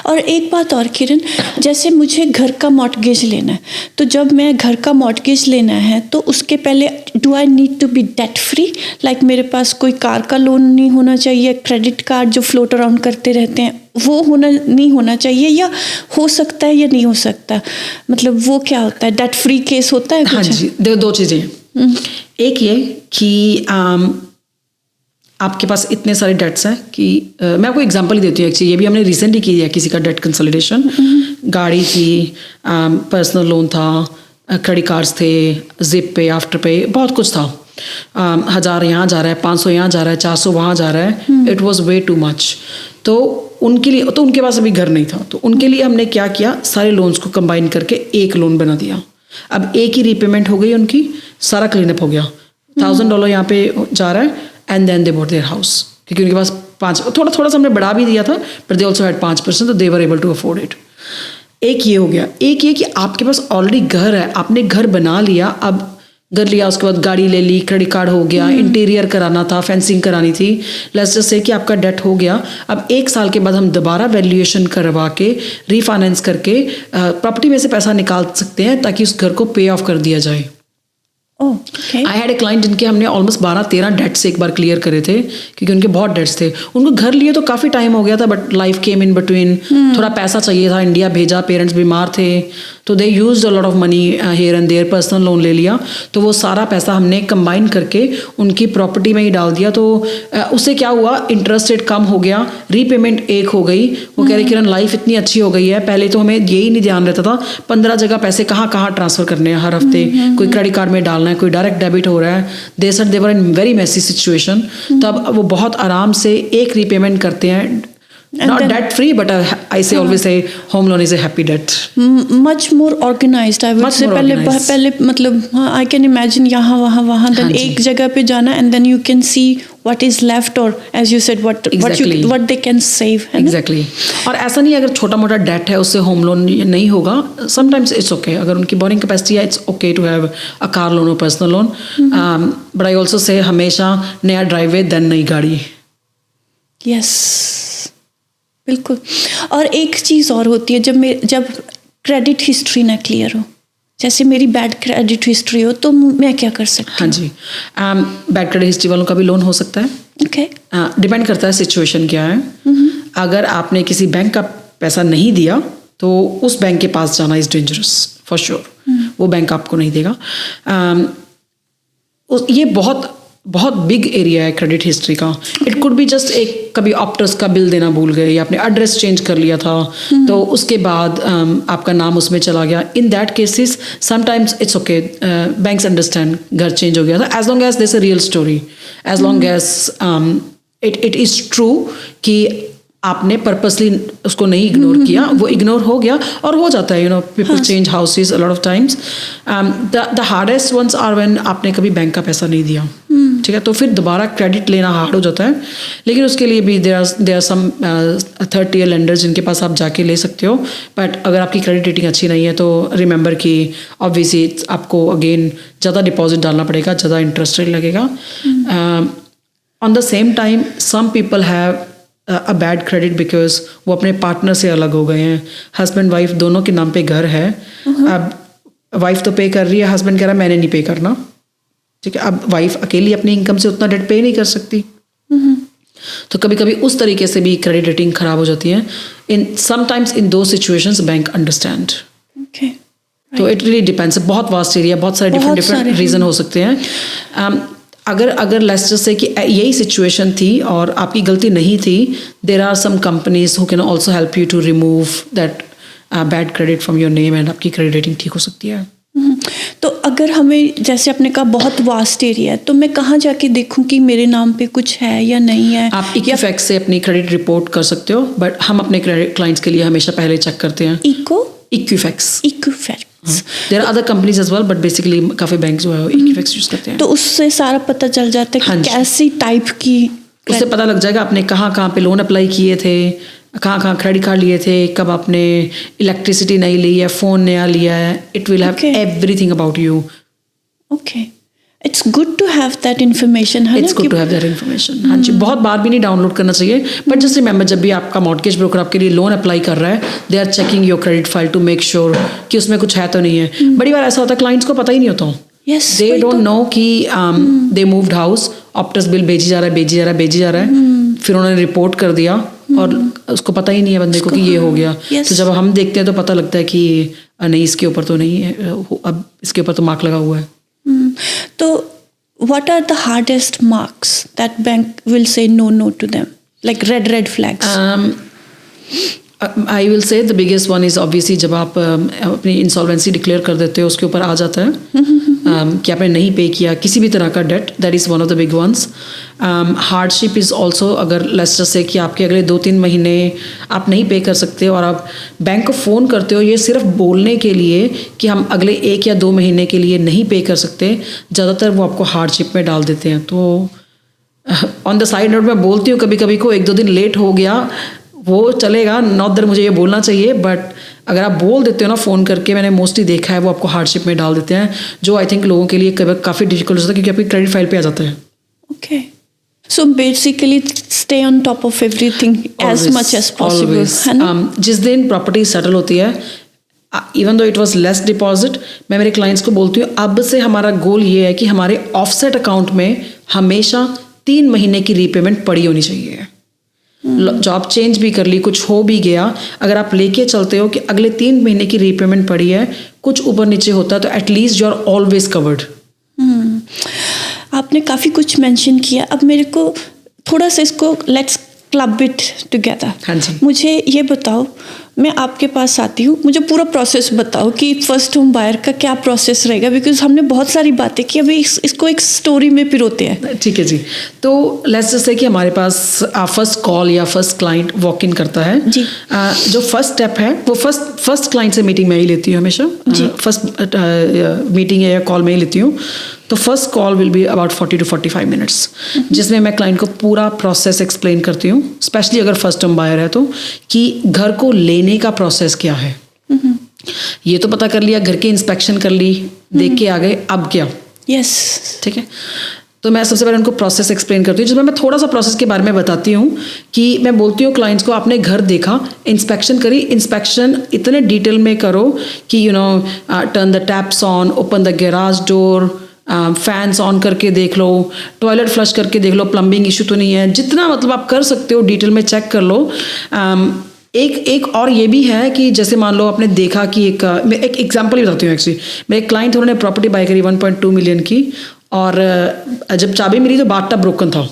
और एक बात और किरण, जैसे मुझे घर का मॉर्टगेज लेना है, तो जब मैं घर का मॉर्टगेज लेना है तो उसके पहले do I need to be debt free? Like मेरे पास कोई कार का लोन नहीं होना चाहिए, क्रेडिट कार्ड जो फ्लोट अराउंड करते रहते हैं वो नहीं होना चाहिए, या हो सकता है या नहीं हो सकता? मतलब वो क्या होता है, डेट फ्री केस होता है कुछ? हाँ जी, देखो 2 चीज़ें। एक ये कि आपके पास इतने सारे डेट्स हैं कि मैं आपको एग्जांपल ही देती हूँ। एक्चुअली ये भी हमने रिसेंटली किया किसी का डेट कंसोलिडेशन। गाड़ी थी, पर्सनल लोन था, क्रेडिट कार्ड्स थे, जिप पे, आफ्टर पे, बहुत कुछ था। 1000 यहाँ जा रहा है, 500 यहाँ जा रहा है, 400 वहाँ जा रहा है। It was way too much. तो उनके लिए, तो उनके पास अभी घर नहीं था, तो उनके लिए हमने क्या किया, सारे लोन्स को कंबाइन करके एक लोन बना दिया। अब एक ही रीपेमेंट हो गई उनकी, सारा क्लीनअप हो गया। $1000 यहाँ पे जा रहा है and then they bought their house, क्योंकि उनके पास 5, थोड़ा सा हमने बढ़ा भी दिया था, बट दे ऑल्सो हैड 5%, तो they were able to afford it. एक ये हो गया। एक ये कि आपके पास ऑलरेडी घर है, आपने घर बना लिया, अब घर लिया, उसके बाद गाड़ी ले ली, क्रेडिट कार्ड हो गया, इंटीरियर कराना था, फेंसिंग करानी थी, लेट्स जस्ट से कि आपका डेट हो गया। अब 1 साल के बाद हम दोबारा वैल्यूएशन करवा के, रीफाइनेंस करके प्रॉपर्टी में से पैसा निकाल सकते हैं ताकि उस घर को पे ऑफ कर दिया जाए। आई हैड ए क्लाइंट जिनके हमने ऑलमोस्ट 12-13 डेट्स एक बार क्लियर करे थे, क्योंकि उनके बहुत डेट्स थे। उनको घर लिए तो काफ़ी टाइम हो गया था, but life came in between, थोड़ा पैसा चाहिए था, इंडिया भेजा, पेरेंट्स बीमार थे, तो they used a lot of money here and there, personal loan ले लिया। तो वो सारा पैसा हमने कंबाइन करके उनकी प्रॉपर्टी में ही डाल दिया। तो उससे क्या हुआ, इंटरेस्ट रेट कम हो गया, रीपेमेंट एक हो गई। वो कह रहे किरण लाइफ इतनी अच्छी हो गई है, पहले तो हमें यही नहीं ध्यान रहता था 15 जगह पैसे कहाँ ट्रांसफ़र करने हैं हर हफ्ते, कोई क्रेडिट कार्ड में डालना है, कोई डायरेक्ट डेबिट हो रहा है। They said they were in very messy situation. तो अब वो बहुत आराम से एक रीपेमेंट करते हैं, not debt free, but I say always say home loan is a happy debt. Much more organized, I would say. पहले मतलब I can imagine यहाँ वहाँ then एक जगह पे जाना and then you can see what is left, or as you said what they can save. Exactly. और ऐसा नहीं अगर छोटा मोटा डेट है उससे होम लोन नहीं होगा, sometimes it's okay. अगर उनकी borrowing capacity है, it's okay to have a car loan or personal loan. But I also say हमेशा नया ड्राइववे देन नई गाड़ी। Yes. बिल्कुल। और एक चीज़ और होती है, जब क्रेडिट हिस्ट्री ना क्लियर हो, जैसे मेरी बैड क्रेडिट हिस्ट्री हो, तो मैं क्या कर सकती हूँ? हाँ जी, बैड क्रेडिट हिस्ट्री वालों का भी लोन हो सकता है। ओके, डिपेंड करता है सिचुएशन क्या है। अगर आपने किसी बैंक का पैसा नहीं दिया तो उस बैंक के पास जाना इज़ डेंजरस फॉर श्योर। वो बैंक आपको नहीं देगा। ये बहुत बहुत बिग एरिया है क्रेडिट हिस्ट्री का। इट कुड बी जस्ट एक कभी ऑप्टस का बिल देना भूल गए या आपने एड्रेस चेंज कर लिया था तो उसके बाद आपका नाम उसमें चला गया। In that cases sometimes it's okay, banks understand घर चेंज हो गया था, as long as this a real story, as long as it is true कि आपने पर्पसली उसको नहीं इग्नोर किया, वो इग्नोर हो गया और हो जाता है। People change houses a lot of times. The hardest ones are when आपने कभी बैंक का पैसा नहीं दिया, ठीक है, तो फिर दोबारा क्रेडिट लेना हार्ड हो जाता है। लेकिन उसके लिए भी there are some third tier lenders जिनके पास आप जाके ले सकते हो। बट अगर आपकी क्रेडिट रेटिंग अच्छी नहीं है तो रिमेंबर कि ऑब्वियसली आपको अगेन ज़्यादा डिपॉजिट डालना पड़ेगा, ज़्यादा इंटरेस्ट रेट लगेगा। On the same time some people have a bad credit because वो अपने पार्टनर से अलग हो गए हैं। हस्बैंड वाइफ दोनों के नाम पे घर है, अब वाइफ तो पे कर रही है, हस्बैंड कह रहा है मैंने नहीं पे करना, ठीक है। अब वाइफ अकेली अपनी इनकम से उतना डेट पे नहीं कर सकती, तो कभी कभी उस तरीके से भी क्रेडिट रेटिंग खराब हो जाती है। इन समटाइम्स इन दो सिचुएशंस बैंक अंडरस्टैंड। तो इट रियली डिपेंड्स, बहुत वास्ट एरिया, बहुत सारे डिफरेंट रीज़न हो सकते हैं। अगर लेट्स जस्ट से कि यही सिचुएशन थी और आपकी गलती नहीं थी, there are some companies who can also help you to remove that bad credit from your name and आपकी क्रेडिट रेटिंग ठीक हो सकती है। तो अगर हमें, जैसे आपने कहा बहुत वास्ट एरिया है, तो मैं कहाँ जाके देखूं कि मेरे नाम पे कुछ है या नहीं है? आप इक्विफैक्स से अपनी क्रेडिट रिपोर्ट कर सकते हो, बट हम अपने क्लाइंट्स के लिए हमेशा पहले चेक करते हैं। Equifax there are other companies as well, but basically काफ़ी बैंक जो है इक्विफैक्स यूज़ करते हैं। तो उससे सारा पता चल जाता है कि कैसी टाइप की, उससे पता लग जाएगा आपने कहाँ कहाँ पे लोन अप्लाई किए थे, कहाँ कहाँ क्रेडिट कार्ड लिए थे, कब आपने इलेक्ट्रिसिटी नहीं ली है, फ़ोन नया लिया है। It will have everything about you. Okay, it's good to have that information. It's good to have that information. हाँ जी, बहुत बार भी नहीं डाउनलोड करना चाहिए, बट जस्ट रिमेंबर जब भी आपका मॉर्गेज ब्रोकर आपके लिए लोन अप्लाई कर रहा है, they are checking your credit file to make sure कि उसमें कुछ है तो नहीं है। बड़ी बार ऐसा होता है क्लाइंट्स को पता ही नहीं होता, दे डोंट नो कि they moved house, Optus bill भेजी जा रहा है, फिर उन्होंने रिपोर्ट कर दिया और उसको पता ही नहीं है बंदे को कि ये हो गया। तो जब हम देखते हैं तो पता लगता है कि नहीं, इसके ऊपर तो नहीं है, अब इसके ऊपर तो मार्क लगा हुआ है। तो what are the hardest marks that bank will say no to them, like red flags? I will say the biggest one is obviously जब आप अपनी इंसॉल्वेंसी डिक्लेयर कर देते हो उसके ऊपर आ जाता है कि आपने नहीं पे किया किसी भी तरह का debt, that is one of the big ones. Hardship is also, अगर लेट्स जस्ट से कि आपके अगले 2-3 महीने आप नहीं पे कर सकते और आप बैंक को फ़ोन करते हो ये सिर्फ बोलने के लिए कि हम अगले 1 या 2 महीने के लिए नहीं पे कर सकते, ज़्यादातर वो आपको हार्डशिप में डाल देते हैं। तो ऑन द साइड नोट मैं बोलती हूँ कभी कभी को 1-2 दिन लेट हो गया वो चलेगा, नॉट दैट मुझे ये बोलना चाहिए, बट अगर आप बोल देते हो ना फ़ोन करके, मैंने मोस्टली देखा है वो आपको हार्डशिप में डाल देते हैं, जो आई थिंक लोगों के लिए काफ़ी डिफिकल्ट होता है क्योंकि आपकी क्रेडिट फाइल पे आ जाता है। Okay, so basically stay on top of everything as much as possible, है ना? जिस दिन प्रॉपर्टी सेटल होती है, even though it was less deposit, मैं मेरे क्लाइंट्स को बोलती हूँ अब से हमारा गोल ये है कि हमारे ऑफसेट अकाउंट में हमेशा 3 महीने की रीपेमेंट पड़ी होनी चाहिए। जॉब चेंज भी कर ली, कुछ हो भी गया, अगर आप लेके चलते हो कि अगले 3 महीने की रीपेमेंट पड़ी है, कुछ ऊपर नीचे होता है तो at least you are always covered. आपने काफ़ी कुछ मेंशन किया, अब मेरे को थोड़ा सा इसको लेट्स क्लब इट टुगेदर। हाँ जी, मुझे ये बताओ, मैं आपके पास आती हूँ, मुझे पूरा प्रोसेस बताओ कि फर्स्ट होम बायर का क्या प्रोसेस रहेगा, बिकॉज हमने बहुत सारी बातें की, अभी इसको एक स्टोरी में पिरोते हैं। ठीक है जी। तो लेट्स जस्ट से कि हमारे पास फर्स्ट कॉल या फर्स्ट क्लाइंट वॉक इन करता है जी। जो फर्स्ट स्टेप है वो फर्स्ट क्लाइंट से मीटिंग मैं ही लेती हूँ हमेशा, फर्स्ट मीटिंग या कॉल मैं ही लेती हूँ। तो first call will be about 40 to 45 minutes, जिसमें मैं क्लाइंट को पूरा प्रोसेस एक्सप्लेन करती हूँ, स्पेशली अगर फर्स्ट टाइम बायर है तो, कि घर को लेने का प्रोसेस क्या है। ये तो पता कर लिया, घर की इंस्पेक्शन कर ली, देख के आ गए, अब क्या? यस, ठीक है। तो मैं सबसे पहले उनको प्रोसेस एक्सप्लेन करती हूँ, जिसमें मैं थोड़ा सा प्रोसेस के बारे में बताती हूँ कि मैं बोलती हूँ क्लाइंट्स को आपने घर देखा, इंस्पेक्शन करी, इंस्पेक्शन इतने डिटेल में करो कि turn the taps on, open the garage door, fans on करके देख लो, टॉयलेट फ्लश करके देख लो, प्लम्बिंग इशू तो नहीं है, जितना मतलब आप कर सकते हो डिटेल में चेक कर लो। एक और ये भी है कि जैसे मान लो आपने देखा कि मैं एक एग्जांपल ही बताती हूँ एक्चुअली। मेरे एक क्लाइंट थे, उन्होंने प्रॉपर्टी बाय करी 1.2 मिलियन की, और जब चाबी मिली तो बाथटब ब्रोकन था।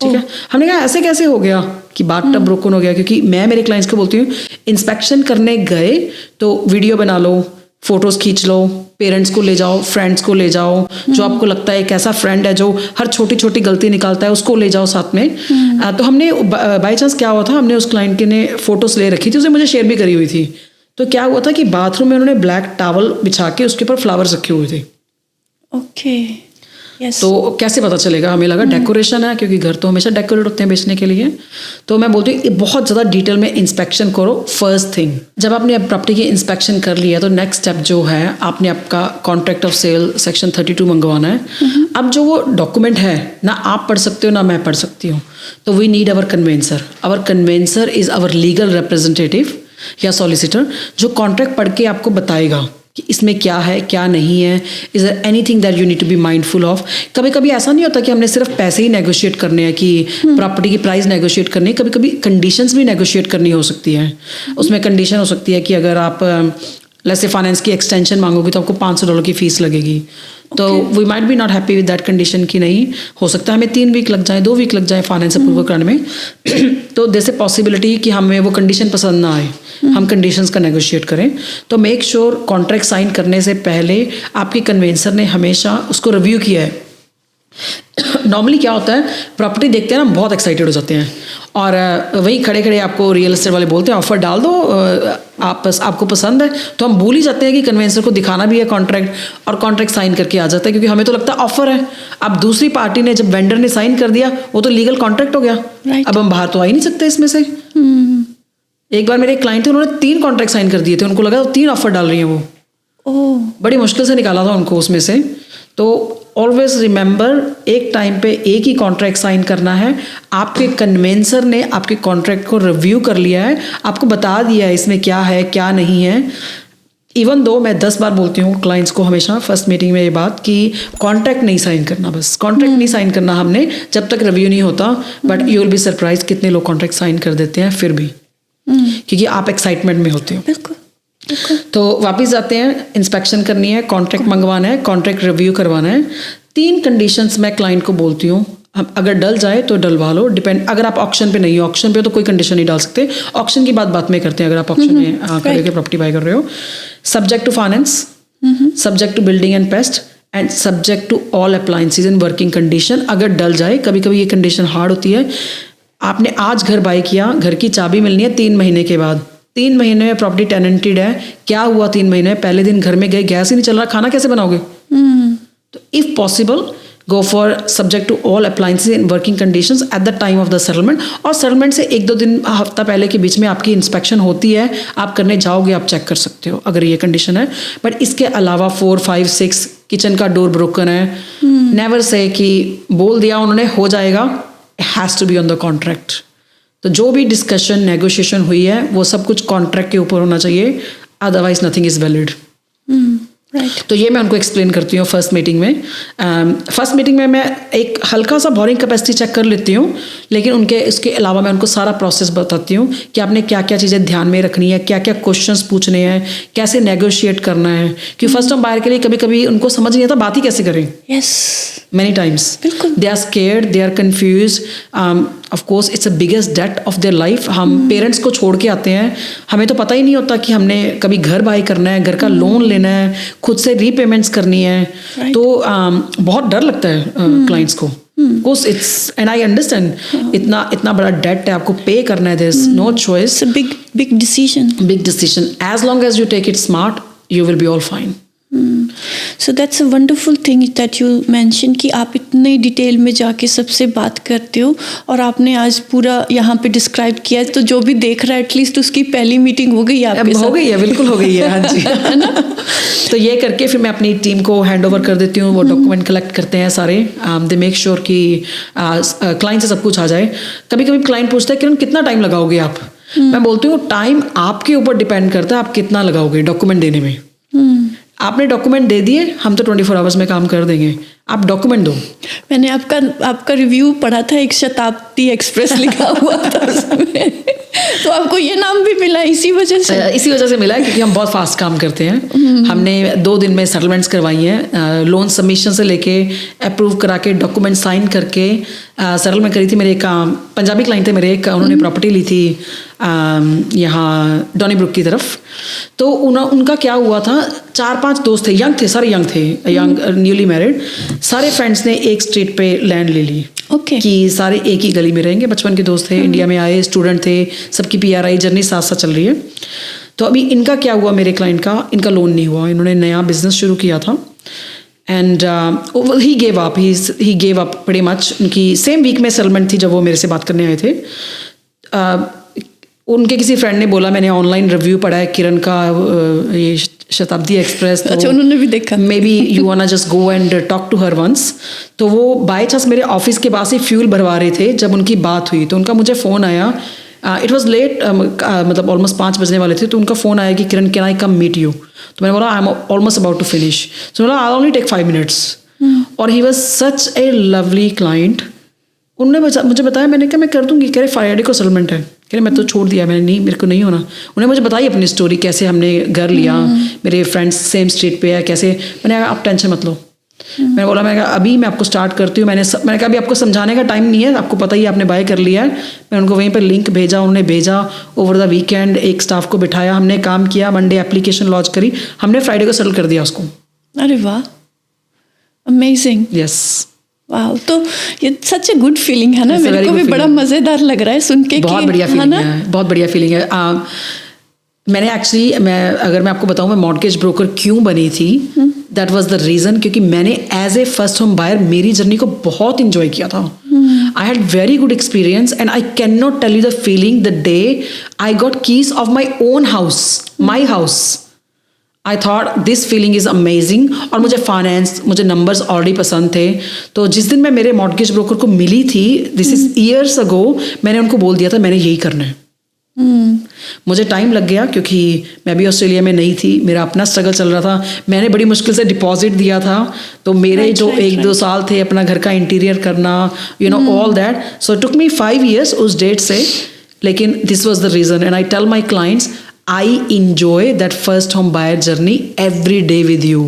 ठीक है, हमने कहा ऐसे कैसे हो गया कि बाथटब ब्रोकन हो गया, क्योंकि मैं मेरे क्लाइंट्स को बोलती हूँ इंस्पेक्शन करने गए तो वीडियो बना लो, फोटोज खींच लो, पेरेंट्स को ले जाओ, फ्रेंड्स को ले जाओ, जो आपको लगता है एक ऐसा फ्रेंड है जो हर छोटी छोटी गलती निकालता है, उसको ले जाओ साथ में। तो हमने बाई चांस क्या हुआ था, हमने उस क्लाइंट के ने फोटोज ले रखी थी, उसे मुझे शेयर भी करी हुई थी। तो क्या हुआ था कि बाथरूम में उन्होंने ब्लैक टॉवल बिछा के उसके ऊपर फ्लावर्स रखे हुए थे। Okay, yes. तो कैसे पता चलेगा, हमें लगा डेकोरेशन है, क्योंकि घर तो हमेशा डेकोरेट होते हैं बेचने के लिए। तो मैं बोलती हूँ बहुत ज़्यादा डिटेल में इंस्पेक्शन करो फर्स्ट थिंग। जब आपने प्रॉपर्टी की इंस्पेक्शन कर लिया तो नेक्स्ट स्टेप जो है, आपने आपका कॉन्ट्रैक्ट ऑफ सेल सेक्शन 32 मंगवाना है। अब जो वो डॉक्यूमेंट है ना आप पढ़ सकते हो ना मैं पढ़ सकती हूँ, तो we need our conveyancer. Our conveyancer is our legal representative या सॉलिसिटर, जो कॉन्ट्रैक्ट पढ़ के आपको बताएगा कि इसमें क्या है क्या नहीं है, is there anything that you need to be mindful of. कभी कभी ऐसा नहीं होता कि हमने सिर्फ पैसे ही नेगोशिएट करने हैं, कि प्रॉपर्टी की प्राइस नेगोशिएट करनी है, कभी कभी कंडीशंस भी नेगोशिएट करनी हो सकती है। उसमें कंडीशन हो सकती है कि अगर आप जैसे फाइनेंस की एक्सटेंशन मांगोगे तो आपको $500 की फीस लगेगी। तो we might be not happy with that condition की नहीं हो सकता हमें 3 वीक लग जाए, 2 वीक लग जाए फाइनेंस अप्रूवल करने में। तो जैसे पॉसिबिलिटी कि हमें वो कंडीशन पसंद ना आए, हम कंडीशंस का नेगोशिएट करें। तो मेक श्योर कॉन्ट्रैक्ट साइन करने से पहले आपकी कन्वेंसर ने हमेशा उसको रिव्यू किया है। नॉर्मली क्या होता है, प्रॉपर्टी देखते हैं ना, बहुत एक्साइटेड हो जाते हैं, और वहीं खड़े खड़े आपको रियल एस्टेट वाले बोलते हैं ऑफर डाल दो, आपको पसंद है, तो हम भूल ही जाते हैं कि कन्वेंसर को दिखाना भी है कॉन्ट्रैक्ट, और कॉन्ट्रैक्ट साइन करके आ जाता है, क्योंकि हमें तो लगता है ऑफर है। अब दूसरी पार्टी ने, जब वेंडर ने साइन कर दिया, वो तो लीगल कॉन्ट्रैक्ट हो गया। अब हम बाहर तो आ ही नहीं सकते इसमें से। एक बार मेरे एक क्लाइंट थे, उन्होंने 3 कॉन्ट्रैक्ट साइन कर दिए थे, उनको लगा 3 ऑफर डाल रही हैं वो। बड़ी मुश्किल से निकाला था उनको उसमें से। तो ऑलवेज रिमेंबर, एक टाइम पे एक ही कॉन्ट्रैक्ट साइन करना है। आपके कन्वेंसर ने आपके कॉन्ट्रैक्ट को रिव्यू कर लिया है, आपको बता दिया है इसमें क्या है क्या नहीं है। इवन दो मैं 10 बार बोलती हूँ क्लाइंट्स को हमेशा फर्स्ट मीटिंग में ये बात कि कॉन्ट्रैक्ट नहीं साइन करना, बस कॉन्ट्रैक्ट नहीं साइन करना हमने जब तक रिव्यू नहीं होता। But you will be surprise कितने लोग कॉन्ट्रैक्ट साइन कर देते हैं फिर भी, क्योंकि आप एक्साइटमेंट में होते हो। बिल्कुल। तो वापस जाते हैं, इंस्पेक्शन करनी है, कॉन्ट्रैक्ट मंगवाना है, कॉन्ट्रैक्ट रिव्यू करवाना है। 3 कंडीशंस मैं क्लाइंट को बोलती हूँ, अगर डल जाए तो डलवा लो, डिपेंड। अगर आप ऑक्शन पे नहीं हो, ऑक्शन पे तो कोई कंडीशन नहीं डाल सकते, ऑक्शन की बात में करते हैं। अगर आप ऑक्शन में खड़े होकर प्रॉपर्टी बाय कर रहे हो, subject to finance, subject to building and pest, and subject to all appliances in working condition. अगर डल जाए, कभी कभी ये कंडीशन हार्ड होती है, आपने आज घर बाय किया, घर की चाबी मिलनी है 3 महीने के बाद, 3 महीने में प्रॉपर्टी टेनेंटेड है, क्या हुआ 3 महीने में, पहले दिन घर में गए, गैस ही नहीं चल रहा, खाना कैसे बनाओगे? तो if possible go for subject to all appliances in working conditions at the time of the settlement. और सेटलमेंट से 1-2 दिन हफ्ता पहले के बीच में आपकी इंस्पेक्शन होती है, आप करने जाओगे, आप चेक कर सकते हो अगर ये कंडीशन है। बट इसके अलावा 4, 5, 6 किचन का डोर ब्रोकन है, नेवर से कि बोल दिया उन्होंने हो जाएगा, it has to be on the contract. तो जो भी डिस्कशन नेगोशिएशन हुई है वो सब कुछ कॉन्ट्रैक्ट के ऊपर होना चाहिए, otherwise nothing is valid. Right. तो ये मैं उनको एक्सप्लेन करती हूँ फर्स्ट मीटिंग में। फर्स्ट मीटिंग में मैं एक हल्का सा बोरिंग कैपेसिटी चेक कर लेती हूँ, लेकिन उनके इसके अलावा मैं उनको सारा प्रोसेस बताती हूँ कि आपने क्या क्या चीज़ें ध्यान में रखनी है, क्या क्या क्वेश्चंस पूछने हैं, कैसे नेगोशिएट करना है। क्योंकि फर्स्ट टाइम बायर के लिए कभी कभी उनको समझ नहीं आता बात ही कैसे करें। यस, many times बिल्कुल। they are scared, they are confused, of course it's the biggest debt of their life। हम पेरेंट्स को छोड़ के आते हैं, हमें तो पता ही नहीं होता कि हमने कभी घर बाय करना है, घर का लोन लेना है, खुद से रीपेमेंट्स करनी है। Right. तो बहुत डर लगता है क्लाइंट्स को। Course it's and I understand, इतना बड़ा डेट है, आपको पे करना है, there is no choice, big decision. Big decision. As long as you take it smart you will be all fine. So that's a wonderful thing that you mention कि आप इतने detail में जाके सबसे बात करते हो, और आपने आज पूरा यहाँ पे डिस्क्राइब किया, तो जो भी देख रहा है एटलीस्ट उसकी पहली मीटिंग हो गई आपके साथ। हो गई है, बिल्कुल हो गई है। हाँ जी। है ना? तो ये करके फिर मैं अपनी टीम को हैंड ओवर कर देती हूँ, वो डॉक्यूमेंट कलेक्ट करते हैं सारे, दे मेक श्योर कि क्लाइंट से सब कुछ आ जाए। कभी कभी क्लाइंट पूछता है कि कितना टाइम लगाओगे आप? मैं बोलती हूँ टाइम आपके ऊपर डिपेंड करता है, आप कितना लगाओगे डॉक्यूमेंट देने में। आपने डॉक्यूमेंट दे दिए, हम तो 24 आवर्स में काम कर देंगे, आप डॉक्यूमेंट दो। मैंने आपका रिव्यू पढ़ा था, एक शताब्दी एक्सप्रेस लिखा हुआ था उसमें। तो आपको ये नाम भी मिला इसी वजह से? इसी वजह से मिला है क्योंकि हम बहुत फास्ट काम करते हैं। हमने 2 दिन में सेटलमेंट्स करवाई हैं, लोन सबमिशन से लेके अप्रूव करा के डॉक्यूमेंट साइन करके सेटलमेंट करी थी। मेरे एक पंजाबी क्लाइंट थे मेरे, एक उन्होंने प्रॉपर्टी ली थी यहाँ डॉनीब्रुक की तरफ। तो उनका क्या हुआ था, 4-5 दोस्त थे, यंग थे, सारे यंग न्यूली मैरिड, सारे फ्रेंड्स ने एक स्ट्रीट पे लैंड ले ली। ओके। कि सारे एक ही गली में रहेंगे, बचपन के दोस्त थे, इंडिया में आए, स्टूडेंट थे, सबकी PRI जर्नी साथ साथ चल रही है। तो अभी इनका क्या हुआ, मेरे क्लाइंट का, इनका लोन नहीं हुआ, इन्होंने नया बिजनेस शुरू किया था and he gave up pretty much. उनकी सेम वीक में सेटलमेंट थी जब वो मेरे से बात करने आए थे। उनके किसी फ्रेंड ने बोला, मैंने ऑनलाइन रिव्यू पढ़ा है किरण का, ये शताब्दी एक्सप्रेस, तो अच्छा उन्होंने भी देखा, maybe you wanna just go and talk to her once. तो वो बाय चांस मेरे ऑफिस के पास ही फ्यूल भरवा रहे थे जब उनकी बात हुई, तो उनका मुझे फ़ोन आया, इट वॉज लेट, मतलब ऑलमोस्ट 5 बजने वाले थे, तो उनका फ़ोन आया कि Kiran can I come meet you. तो मैंने बोला I am almost about to finish, तो बोला आई ओनली टेक 5 मिनट्स। और he was such a lovely client. उन्होंने मुझे बताया, मैंने कहा मैं कर दूंगी, कह रहे फ्राइडे को सेटलमेंट है, कह रहे मैं तो छोड़ दिया, मैंने नहीं, मेरे को नहीं होना। उन्होंने मुझे बताई अपनी स्टोरी, कैसे हमने घर लिया, मेरे फ्रेंड्स सेम स्ट्रीट पे है, कैसे। मैंने कहा आप टेंशन मत लो। मैंने बोला, मैंने कहा अभी मैं आपको स्टार्ट करती हूँ, मैंने कहा अभी आपको समझाने का टाइम नहीं है, आपको पता ही, आपने बाय कर लिया है। मैं उनको वहीं पर लिंक भेजा, उन्होंने भेजा, ओवर द वीकेंड एक स्टाफ को बिठाया, हमने काम किया, मंडे एप्लीकेशन लॉन्च करी, हमने फ्राइडे को सेटल कर दिया उसको। अरे वाह, अमेजिंग। यस, वाह, तो ये सच ए गुड फीलिंग है ना, मेरे को भी बड़ा मज़ेदार लग रहा है सुन के। बहुत बढ़िया फीलिंग है, बहुत बढ़िया फीलिंग है। मैंने एक्चुअली, अगर मैं आपको बताऊं मैं मॉर्गेज ब्रोकर क्यों बनी थी, दैट वाज द रीज़न, क्योंकि मैंने as a first home buyer मेरी जर्नी को बहुत इंजॉय किया था। I had very good experience and I can not tell you the feeling the day I got keys of my own house, my house. I thought this feeling is amazing. और मुझे finance, मुझे numbers already पसंद थे। तो जिस दिन मैं मेरे मॉर्गेज ब्रोकर को मिली थी, दिस इज़ ईयर्स अगो, मैंने उनको बोल दिया था मैंने यही करना है। मुझे टाइम लग गया क्योंकि मैं भी ऑस्ट्रेलिया में नहीं थी, मेरा अपना स्ट्रगल चल रहा था, मैंने बड़ी मुश्किल से डिपॉजिट दिया था। तो मेरे जो 1-2 साल थे अपना घर का इंटीरियर करना, you know all that, so it took me 5 years उस डेट से। लेकिन this was the reason and I tell my clients I enjoy that first home buyer journey every day with you.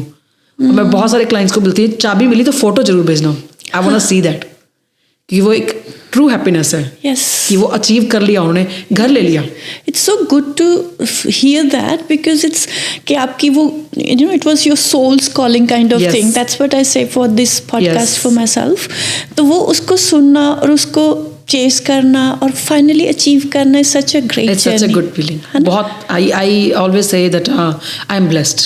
मैं बहुत सारे clients को बोलती है, चाबी मिली तो फोटो जरूर भेजना, I want to see that, कि वो एक ट्रू हैप्पीनेस है। Yes. कि वो अचीव कर लिया, उन्होंने घर ले लिया। It's so good to hear that because it's कि आपकी वो, you know, it was your soul's calling kind of Yes. thing. That's what I say for this podcast Yes. for myself. तो वो उसको सुनना और उसको चेस करना और फाइनली अचीव करना is such a great It's journey. such a good feeling. बहुत I always say that I am blessed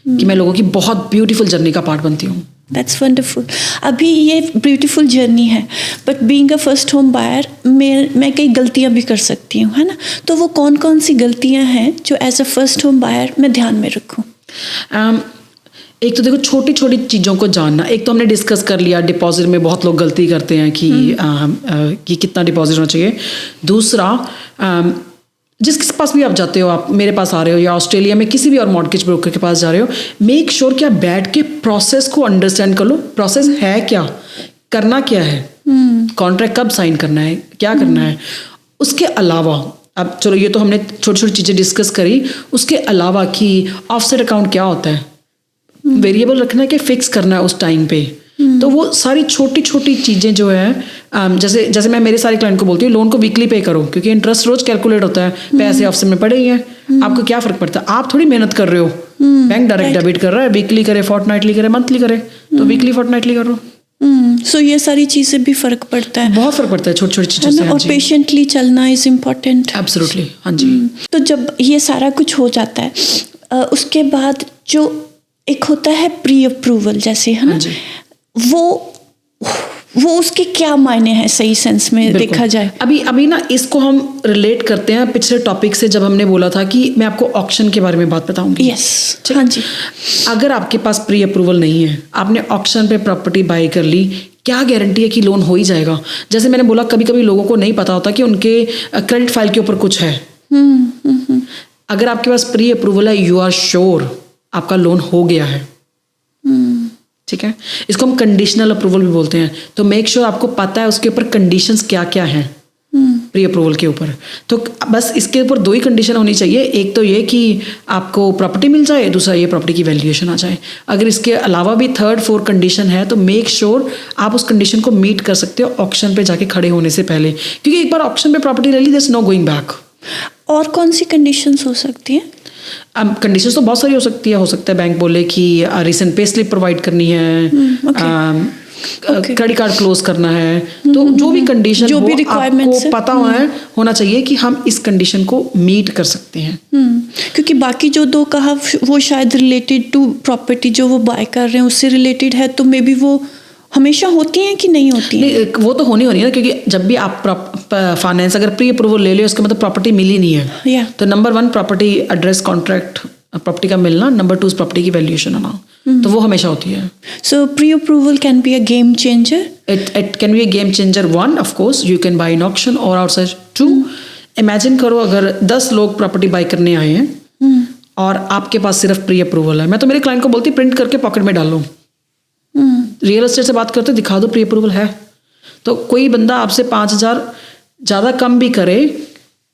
कि मैं लोगों की बहुत ब्यूटीफुल जर्नी का पार्ट बनती हूँ। That's wonderful. अभी ये ब्यूटीफुल जर्नी है, but being a first home buyer मैं कई गलतियाँ भी कर सकती हूँ, है ना? तो वो कौन कौन सी गलतियाँ हैं जो as a first home buyer मैं ध्यान में रखूँ? एक तो देखो, छोटी छोटी चीज़ों को जानना। एक तो हमने डिस्कस कर लिया, डिपॉजिट में बहुत लोग गलती करते हैं कि कितना डिपॉजिट होना चाहिए। दूसरा, जिसके पास भी आप जाते हो, आप मेरे पास आ रहे हो या ऑस्ट्रेलिया में किसी भी और मॉर्गेज ब्रोकर के पास जा रहे हो, मेक श्योर कि आप बैठ के प्रोसेस को अंडरस्टैंड कर लो। प्रोसेस है क्या, करना क्या है, कॉन्ट्रैक्ट कब साइन करना है, क्या करना है। उसके अलावा, अब चलो ये तो हमने छोटी छोटी चीज़ें डिस्कस करी, उसके अलावा कि ऑफसेट अकाउंट क्या होता है, वेरिएबल रखना है कि फिक्स करना है उस टाइम पे। तो वो सारी छोटी छोटी चीज़ें जो है, जैसे मैं मेरे सारे क्लाइंट को बोलती हूँ, लोन को वीकली पे करो क्योंकि इंटरेस्ट रोज कैलकुलेट होता है, पैसे ऑफसेट में पड़े ही हैं, आपको क्या फ़र्क पड़ता है, आप थोड़ी मेहनत कर रहे हो, बैंक डायरेक्ट डेबिट कर रहा है, वीकली करे, फोर्टनाइटली करे, मंथली करे, तो वीकली फोर्टनाइटली करो। सो ये सारी चीज़ें भी फ़र्क पड़ता है, बहुत फ़र्क पड़ता है छोटी छोटी चीज़ों से। और पेशेंटली चलना इज़ इम्पोर्टेंट। एब्सोल्युटली, हाँ जी। तो जब ये सारा कुछ हो जाता है, उसके बाद जो एक होता है प्री अप्रूवल जैसे, है ना, वो उसके क्या मायने हैं सही सेंस में देखा जाए? अभी ना इसको हम रिलेट करते हैं पिछले टॉपिक से, जब हमने बोला था कि मैं आपको ऑक्शन के बारे में बात बताऊंगी। यस, हाँ जी। अगर आपके पास प्री अप्रूवल नहीं है, आपने ऑक्शन पे प्रॉपर्टी बाय कर ली, क्या गारंटी है कि लोन हो ही जाएगा? जैसे मैंने बोला, कभी कभी लोगों को नहीं पता होता कि उनके क्रेडिट फाइल के ऊपर कुछ है। अगर आपके पास प्री अप्रूवल है, यू आर श्योर आपका लोन हो गया है, ठीक है। इसको हम कंडीशनल अप्रूवल भी बोलते हैं। तो मेक श्योर आपको पता है उसके ऊपर कंडीशंस क्या क्या हैं प्री अप्रूवल के ऊपर। तो बस इसके ऊपर 2 ही कंडीशन होनी चाहिए, एक तो ये कि आपको प्रॉपर्टी मिल जाए, दूसरा ये प्रॉपर्टी की वैल्यूएशन आ जाए। अगर इसके अलावा भी 3rd 4th कंडीशन है तो मेक श्योर आप उस कंडीशन को मीट कर सकते हो ऑक्शन पे जाके खड़े होने से पहले, क्योंकि एक बार ऑक्शन पे प्रॉपर्टी ले ली there is no going back. और कौन सी कंडीशंस हो सकती हैं? कंडीशंस तो बहुत सारी हो सकती है। हो सकता है बैंक बोले कि रिसेंट पे स्लिप प्रोवाइड करनी है, क्रेडिट कार्ड क्लोज करना है, तो जो भी कंडीशन जो हो भी requirements आपको पता होना चाहिए कि हम इस कंडीशन को मीट कर सकते हैं। क्योंकि बाकी जो 2 कहा वो शायद रिलेटेड टू प्रॉपर्टी जो वो बाय कर रहे हैं उससे रिलेटेड है, तो मे बी वो हमेशा होती हैं कि नहीं होती हैं? नहीं, वो तो होनी है ना, क्योंकि जब भी आप फाइनेंस अगर प्री अप्रूवल ले लो उसका मतलब प्रॉपर्टी मिली नहीं है। Yeah. तो number 1 property address contract property का मिलना, नंबर 2 प्रॉपर्टी की वैल्यूएशन आना, तो वो हमेशा होती है। So pre-approval can be a game changer. It can be a game changer. 1, of course, you can buy in auction or outside. 2, imagine करो अगर 10 लोग प्रॉपर्टी बाय करने आए हैं और आपके पास सिर्फ प्री अप्रूवल है। मैं तो मेरे क्लाइंट को बोलती प्रिंट करके पॉकेट में डाल लो। रियल एस्टेट से बात करते दिखा दो प्री अप्रूवल है, तो कोई बंदा आपसे 5,000 ज़्यादा कम भी करे,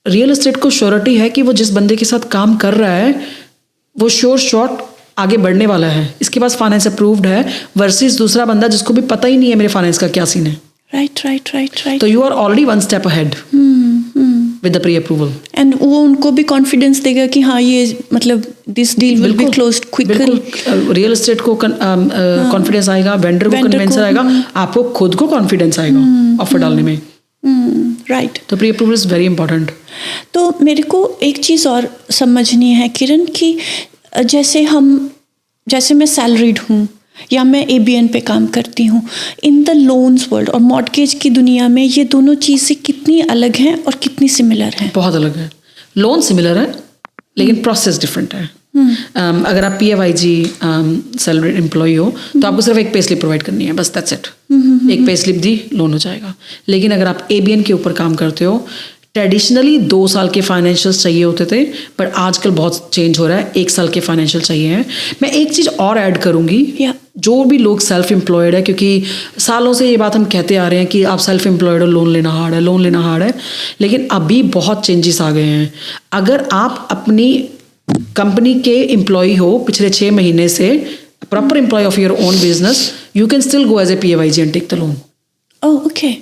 रियल एस्टेट को श्योरिटी है कि वो जिस बंदे के साथ काम कर रहा है वो श्योर शॉट आगे बढ़ने वाला है, इसके पास फाइनेंस अप्रूव्ड है, वर्सेस दूसरा बंदा जिसको भी पता ही नहीं है मेरे फाइनेंस का क्या सीन है। राइट। तो you are already 1 step ahead with the pre approval. And वो उनको भी कॉन्फिडेंस देगा कि हाँ ये मतलब this deal will be closed quickly. Real estate को कॉन्फिडेंस आएगा, वेंडर को कन्विंस आएगा, आपको खुद को कॉन्फिडेंस आएगा ऑफर डालने में। राइट। तो pre approval is very important. तो मेरे को एक चीज़ और समझनी है किरण कि जैसे मैं सैलरीड हूँ या मैं ABN पे काम करती हूँ, इन द लोन्स वर्ल्ड और मॉर्टगेज की दुनिया में ये दोनों चीज़ें कितनी अलग हैं और कितनी सिमिलर हैं? बहुत अलग है। लोन सिमिलर है लेकिन प्रोसेस डिफरेंट है। अगर आप PAYG सैलरीड एम्प्लॉय हो तो आपको सिर्फ एक पे स्लिप प्रोवाइड करनी है, बस दैट्स इट। एक पे स्लिप दी, लोन हो जाएगा। लेकिन अगर आप ABN के ऊपर काम करते हो, ट्रेडिशनली 2 साल के फाइनेंशियल्स चाहिए होते थे, पर आजकल बहुत चेंज हो रहा है, 1 साल के फाइनेंशियल चाहिए हैं। मैं एक चीज़ और ऐड करूँगी, जो भी लोग सेल्फ एम्प्लॉयड है, क्योंकि सालों से ये बात हम कहते आ रहे हैं कि आप सेल्फ एम्प्लॉयड हो, लोन लेना हार्ड है, लेकिन अभी बहुत चेंजेस आ गए हैं। अगर आप अपनी कंपनी के एम्प्लॉय हो पिछले 6 महीने से, proper employ of your own business, you can still go as a PAYG and take the loan. Okay.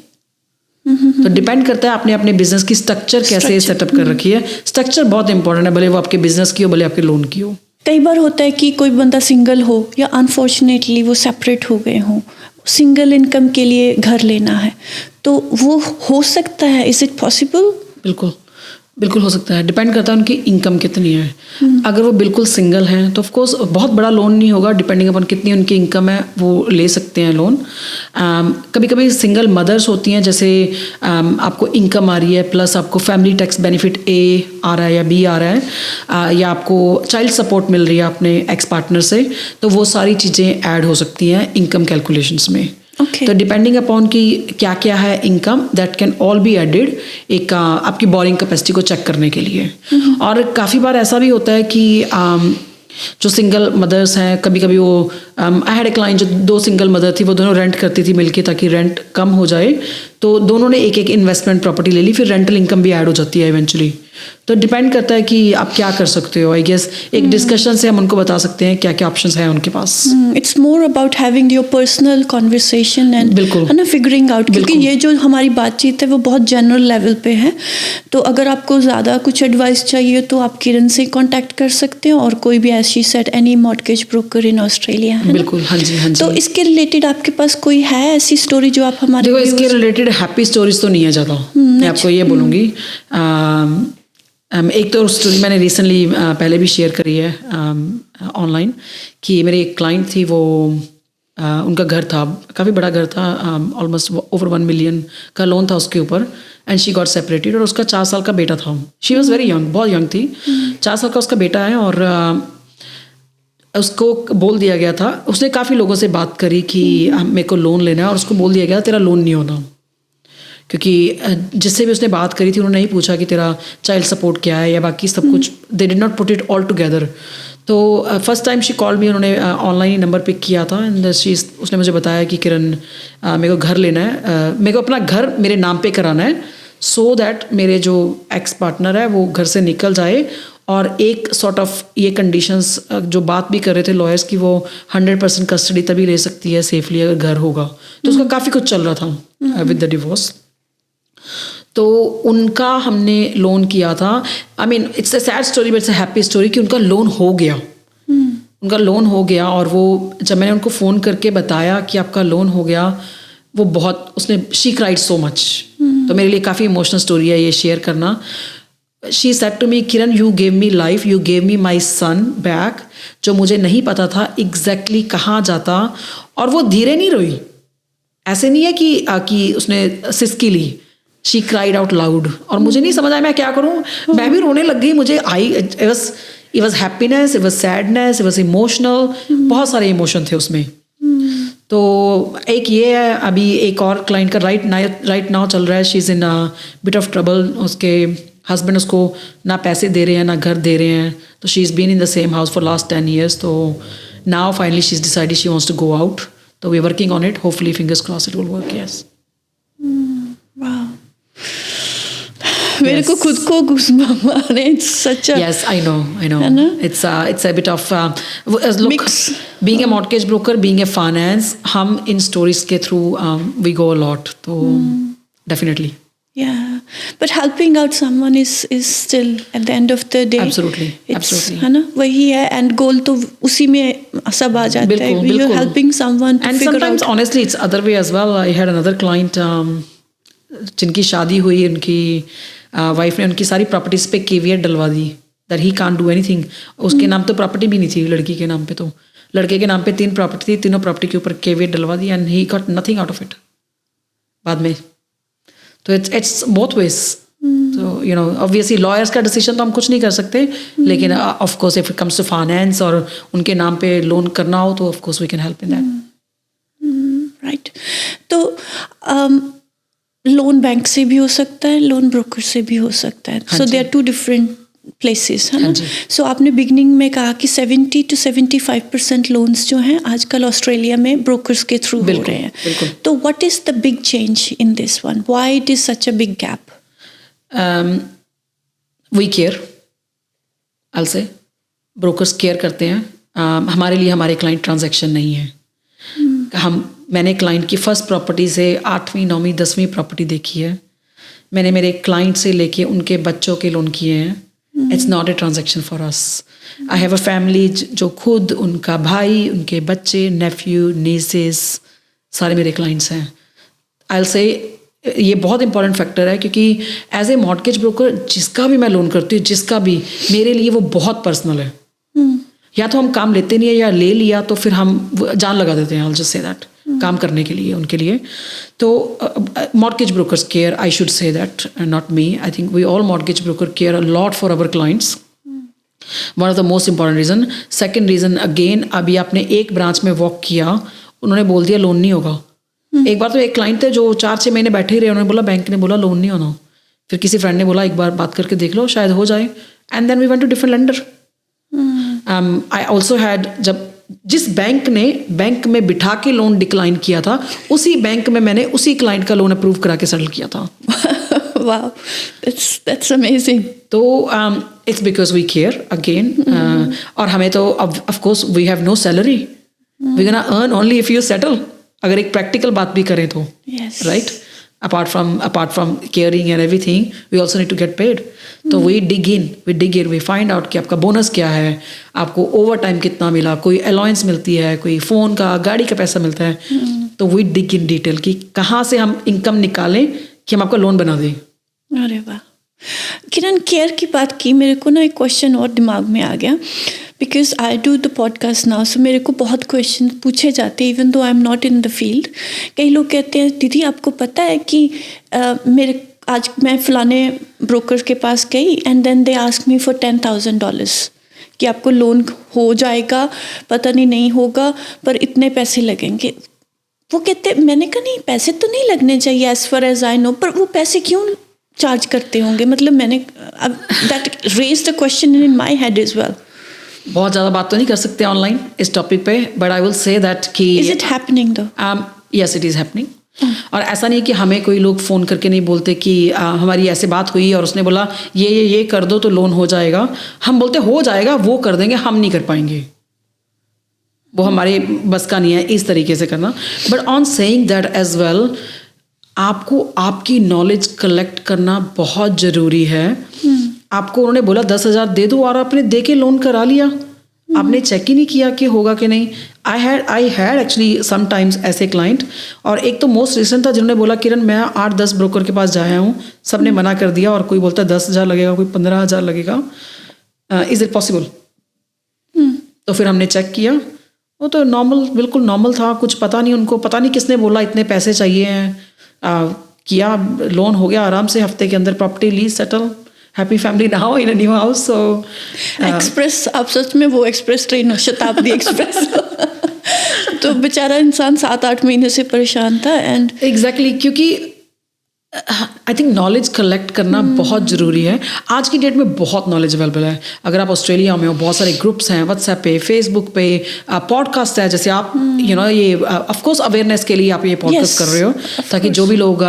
तो डिपेंड करता है आपने अपने बिजनेस की स्ट्रक्चर कैसे सेटअप कर रखी है। स्ट्रक्चर बहुत इंपॉर्टेंट है, भले वो आपके बिजनेस की हो, भले आपके लोन की हो। कई बार होता है कि कोई बंदा सिंगल हो या अनफॉर्चुनेटली वो सेपरेट हो गए हों, सिंगल इनकम के लिए घर लेना है, तो वो हो सकता है? Is it possible? बिल्कुल हो सकता है। डिपेंड करता है उनकी इनकम कितनी है। अगर वो बिल्कुल सिंगल हैं तो ऑफ कोर्स बहुत बड़ा लोन नहीं होगा, डिपेंडिंग अपॉन कितनी उनकी इनकम है वो ले सकते हैं लोन। कभी कभी सिंगल मदर्स होती हैं, जैसे आपको इनकम आ रही है प्लस आपको फैमिली टैक्स बेनिफिट A आ रहा है या B आ रहा है, या आपको चाइल्ड सपोर्ट मिल रही है अपने एक्स पार्टनर से, तो वो सारी चीज़ें ऐड हो सकती हैं इनकम कैलकुलेशंस में। Okay. तो डिपेंडिंग अपॉन कि क्या क्या है income, that can all be added एक आपकी बोरिंग कैपेसिटी को चेक करने के लिए। और काफ़ी बार ऐसा भी होता है कि जो सिंगल मदर्स हैं, कभी कभी वो आई हैड ए क्लाइंट जो 2 सिंगल मदर थी, वो दोनों रेंट करती थी मिलके ताकि रेंट कम हो जाए, तो दोनों ने एक इन्वेस्टमेंट प्रॉपर्टी ले ली, फिर रेंटल इनकम भी ऐड हो जाती है इवेंचुअली। तो डिपेंड करता है कि आप क्या कर सकते हो। आई गेस एक डिस्कशन से हम उनको बता सकते हैं क्या क्या ऑप्शंस हैं उनके पास। It's more about having your personal conversation and ना फिगरिंग आउट, क्योंकि ये जो हमारी बातचीत है वो बहुत जनरल लेवल पे है। तो अगर आपको ज़्यादा कुछ एडवाइस चाहिए तो आप किरण से कांटेक्ट कर सकते हैं, और कोई भी ऐसी set any mortgage broker in Australia है। बिल्कुल, हाँ जी। तो इसके रिलेटेड आपके पास कोई है ऐसी स्टोरी जो आप हमारे? देखो, इसके रिलेटेड हैप्पी स्टोरीज तो नहीं है ज़्यादा, मैं आपको ये बोलूँगी। एक तो स्टोरी मैंने रिसेंटली पहले भी शेयर करी है ऑनलाइन, कि मेरी एक क्लाइंट थी, वो उनका घर था, काफ़ी बड़ा घर था, ऑलमोस्ट ओवर 1 मिलियन का लोन था उसके ऊपर, एंड शी गॉट सेपरेटेड, और उसका 4 साल का बेटा था। शी वॉज वेरी यंग, बहुत यंग थी, 4 साल का उसका बेटा है, और उसको बोल दिया गया था, उसने काफ़ी लोगों से बात करी कि मेरे को लोन लेना है, और उसको बोल दिया गया तेरा लोन नहीं होना, क्योंकि जिससे भी उसने बात करी थी उन्होंने नहीं पूछा कि तेरा चाइल्ड सपोर्ट क्या है या बाकी सब कुछ, they did not put it all together. तो first time she called me, उन्होंने ऑनलाइन ही नंबर पिक किया था, एंड उसने मुझे बताया कि किरण मेरे को घर लेना है, मेरे को अपना घर मेरे नाम पे कराना है, सो दैट मेरे जो एक्स पार्टनर है वो घर से निकल जाए, और एक सॉर्ट ऑफ ये कंडीशंस जो बात भी कर रहे थे लॉयर्स की, वो 100% कस्टडी तभी ले सकती है सेफली अगर घर होगा, तो उसका काफ़ी कुछ चल रहा था विद द डिवोर्स। तो उनका हमने लोन किया था। I mean it's a sad story but it's a happy story कि उनका लोन हो गया। उनका लोन हो गया, और वो जब मैंने उनको फ़ोन करके बताया कि आपका लोन हो गया, वो बहुत उसने शी क्राइड सो मच। तो मेरे लिए काफ़ी इमोशनल स्टोरी है ये शेयर करना। She said to me, Kiran you gave me life, you gave me my son back, जो मुझे नहीं पता था एग्जैक्टली कहाँ जाता। और वो धीरे नहीं रोई, ऐसे नहीं है कि उसने सिसकी ली, शी क्राइड आउट लाउड, और मुझे नहीं समझ आया मैं क्या करूँ, मैं भी रोने लग गई। मुझे it was happiness, it was sadness, it was emotional, बहुत सारे इमोशन थे उसमें। तो एक ये है, अभी एक और क्लाइंट का राइट नाउ चल रहा है, she is in bit of trouble. उसके हस्बैंड उसको ना पैसे दे रहे हैं ना घर दे रहे हैं, तो she is been in the same house for last 10 years। तो now finally she is decided she wants to go out, तो we are working on it, hopefully fingers cross it will work. Yes, मेरे को खुद को goosebump आ रहे हैं। It's such a yes, I know. है ना? It's a bit of look, Mix. being a mortgage broker, being a finance, हम इन stories के through we go a lot. तो definitely. Yeah, but helping out someone is still at the end of the day. Absolutely, it's, absolutely. है ना, वही है, and goal तो उसी में सब आ जाता है। बिल्कुल, You're helping someone to and figure sometimes out. honestly it's other way as well. I had another client जिनकी शादी हुई, उनकी वाइफ ने उनकी सारी प्रॉपर्टीज पे केवियट डलवा दी that he can't do anything. उसके नाम तो प्रॉपर्टी भी नहीं थी, लड़की के नाम पे, तो लड़के के नाम पे 3 प्रॉपर्टी थी, तीनों प्रॉपर्टी के ऊपर केवियट डलवा दी, and he got nothing out of it बाद में। तो इट्स बोथ वेज। तो यू नो ऑब्वियसली लॉयर्स का डिसीजन तो हम कुछ नहीं कर सकते, लेकिन of course if it comes to finance और उनके नाम पे लोन करना हो, तो of course we can help in that. Right. तो लोन बैंक से भी हो सकता है, लोन ब्रोकर से भी हो सकता है। सो दे आर 2 different places, है ना। सो आपने बिगनिंग में कहा कि 70 to 75% लोन्स जो हैं आजकल ऑस्ट्रेलिया में ब्रोकर्स के थ्रू हो रहे हैं। तो what is the big change in this one? Why it is such a big gap? We care, I say brokers care करते हैं। हमारे लिए हमारे क्लाइंट ट्रांजैक्शन नहीं है। मैंने क्लाइंट की फर्स्ट प्रॉपर्टी से 8वीं 9वीं 10वीं प्रॉपर्टी देखी है। मैंने मेरे क्लाइंट से लेके उनके बच्चों के लोन किए हैं। It's not a transaction for us. I have a family जो खुद, उनका भाई, उनके बच्चे, नेफ्यू, नीसेस, सारे मेरे क्लाइंट्स हैं। आई विल से ये बहुत इंपॉर्टेंट फैक्टर है, क्योंकि एज ए मॉर्टगेज ब्रोकर जिसका भी मैं लोन करती हूँ, जिसका भी, मेरे लिए वो बहुत पर्सनल है। या तो हम काम लेते नहीं है, या ले लिया तो फिर हम जान लगा देते हैं, I will just say that, काम करने के लिए, उनके लिए। तो mortgage brokers care, I should say that, not me. I think we all mortgage broker care a lot for our clients. One of the most important reason. Second reason again, अभी आपने एक ब्रांच में walk किया, उन्होंने बोल दिया loan नहीं होगा। एक बार तो एक क्लाइंट थे जो 4-6 महीने बैठे ही रहे, उन्होंने बोला, बैंक ने बोला लोन नहीं होना। फिर किसी फ्रेंड ने बोला एक बार बात करके देख लो, शायद हो जाए, and then we went to different lender. I also had, जब जिस बैंक में बिठा के लोन डिक्लाइन किया था, उसी बैंक में मैंने उसी क्लाइंट का लोन अप्रूव करा के सेटल किया था। Wow, that's amazing. तो it's because we care again. और हमें तो of course we have no salary, we gonna earn only if you settle. अगर एक प्रैक्टिकल बात भी करें तो, right, apart from caring and everything, we also need to get paid. तो we dig in, we find out कि आपका bonus क्या है, आपको ओवर टाइम कितना मिला, कोई अलाउंस मिलती है, कोई फ़ोन का, गाड़ी का पैसा मिलता है। तो we dig in डिटेल कि कहाँ से हम इनकम निकालें कि हम आपका लोन बना दें। अरे वाह, किरण, केयर की बात की, मेरे को ना एक क्वेश्चन और दिमाग में आ गया, because I do the podcast now. So मेरे को बहुत क्वेश्चन पूछे जाते हैं, even though I am not in the field. कई लोग कहते हैं, दीदी आपको पता है कि आज मैं फ़लाने ब्रोकर के पास गई, and then they ask me for $10,000 कि आपको लोन हो जाएगा, पता नहीं होगा, पर इतने पैसे लगेंगे। वो कहते, मैंने कहा नहीं, पैसे तो नहीं लगने चाहिए as far as I know, पर वो पैसे क्यों चार्ज करते होंगे? मतलब मैंने that raise the question in my head as well. बहुत ज़्यादा बात तो नहीं कर सकते ऑनलाइन इस टॉपिक पे, but I will say that कि इज इट हैपनिंग दो? Yes, it is happening. और ऐसा नहीं कि हमें कोई लोग फ़ोन करके नहीं बोलते कि हमारी ऐसे बात हुई और उसने बोला ये कर दो तो लोन हो जाएगा। हम बोलते हो जाएगा, वो कर देंगे, हम नहीं कर पाएंगे, वो हमारे बस का नहीं है इस तरीके से करना। But on saying that as well, आपको आपकी नॉलेज कलेक्ट करना बहुत ज़रूरी है। आपको उन्होंने बोला 10,000 दे दो और आपने दे के लोन करा लिया, आपने चेक ही नहीं किया कि होगा कि नहीं। आई हैड एक्चुअली समटाइम्स ऐसे क्लाइंट, और एक तो मोस्ट रिसेंट था जिन्होंने बोला किरण मैं 8-10 ब्रोकर के पास जाया हूँ, सब ने मना कर दिया, और कोई बोलता है 10,000 लगेगा, कोई 15,000 लगेगा, इज़ इट पॉसिबल? तो फिर हमने चेक किया, वो तो नॉर्मल, बिल्कुल नॉर्मल था, कुछ पता नहीं उनको, पता नहीं किसने बोला इतने पैसे चाहिए हैं, किया, लोन हो गया आराम से, हफ्ते के अंदर property lease settle, happy family now in a new house. So express, आप सच में वो एक्सप्रेस ट्रेन हो, शताब्दी एक्सप्रेस। तो बेचारा इंसान 7-8 महीने से परेशान था। एंड एग्जैक्टली, क्योंकि आई थिंक नॉलेज कलेक्ट करना बहुत ज़रूरी है। आज की डेट में बहुत नॉलेज अवेलेबल है। अगर आप ऑस्ट्रेलिया में हो, बहुत सारे ग्रुप्स हैं व्हाट्सएप पे, फेसबुक पे, पॉडकास्ट है, जैसे आप ये ऑफ कोर्स अवेयरनेस के लिए आप ये पॉडकास्ट कर रहे हो, ताकि जो भी लोग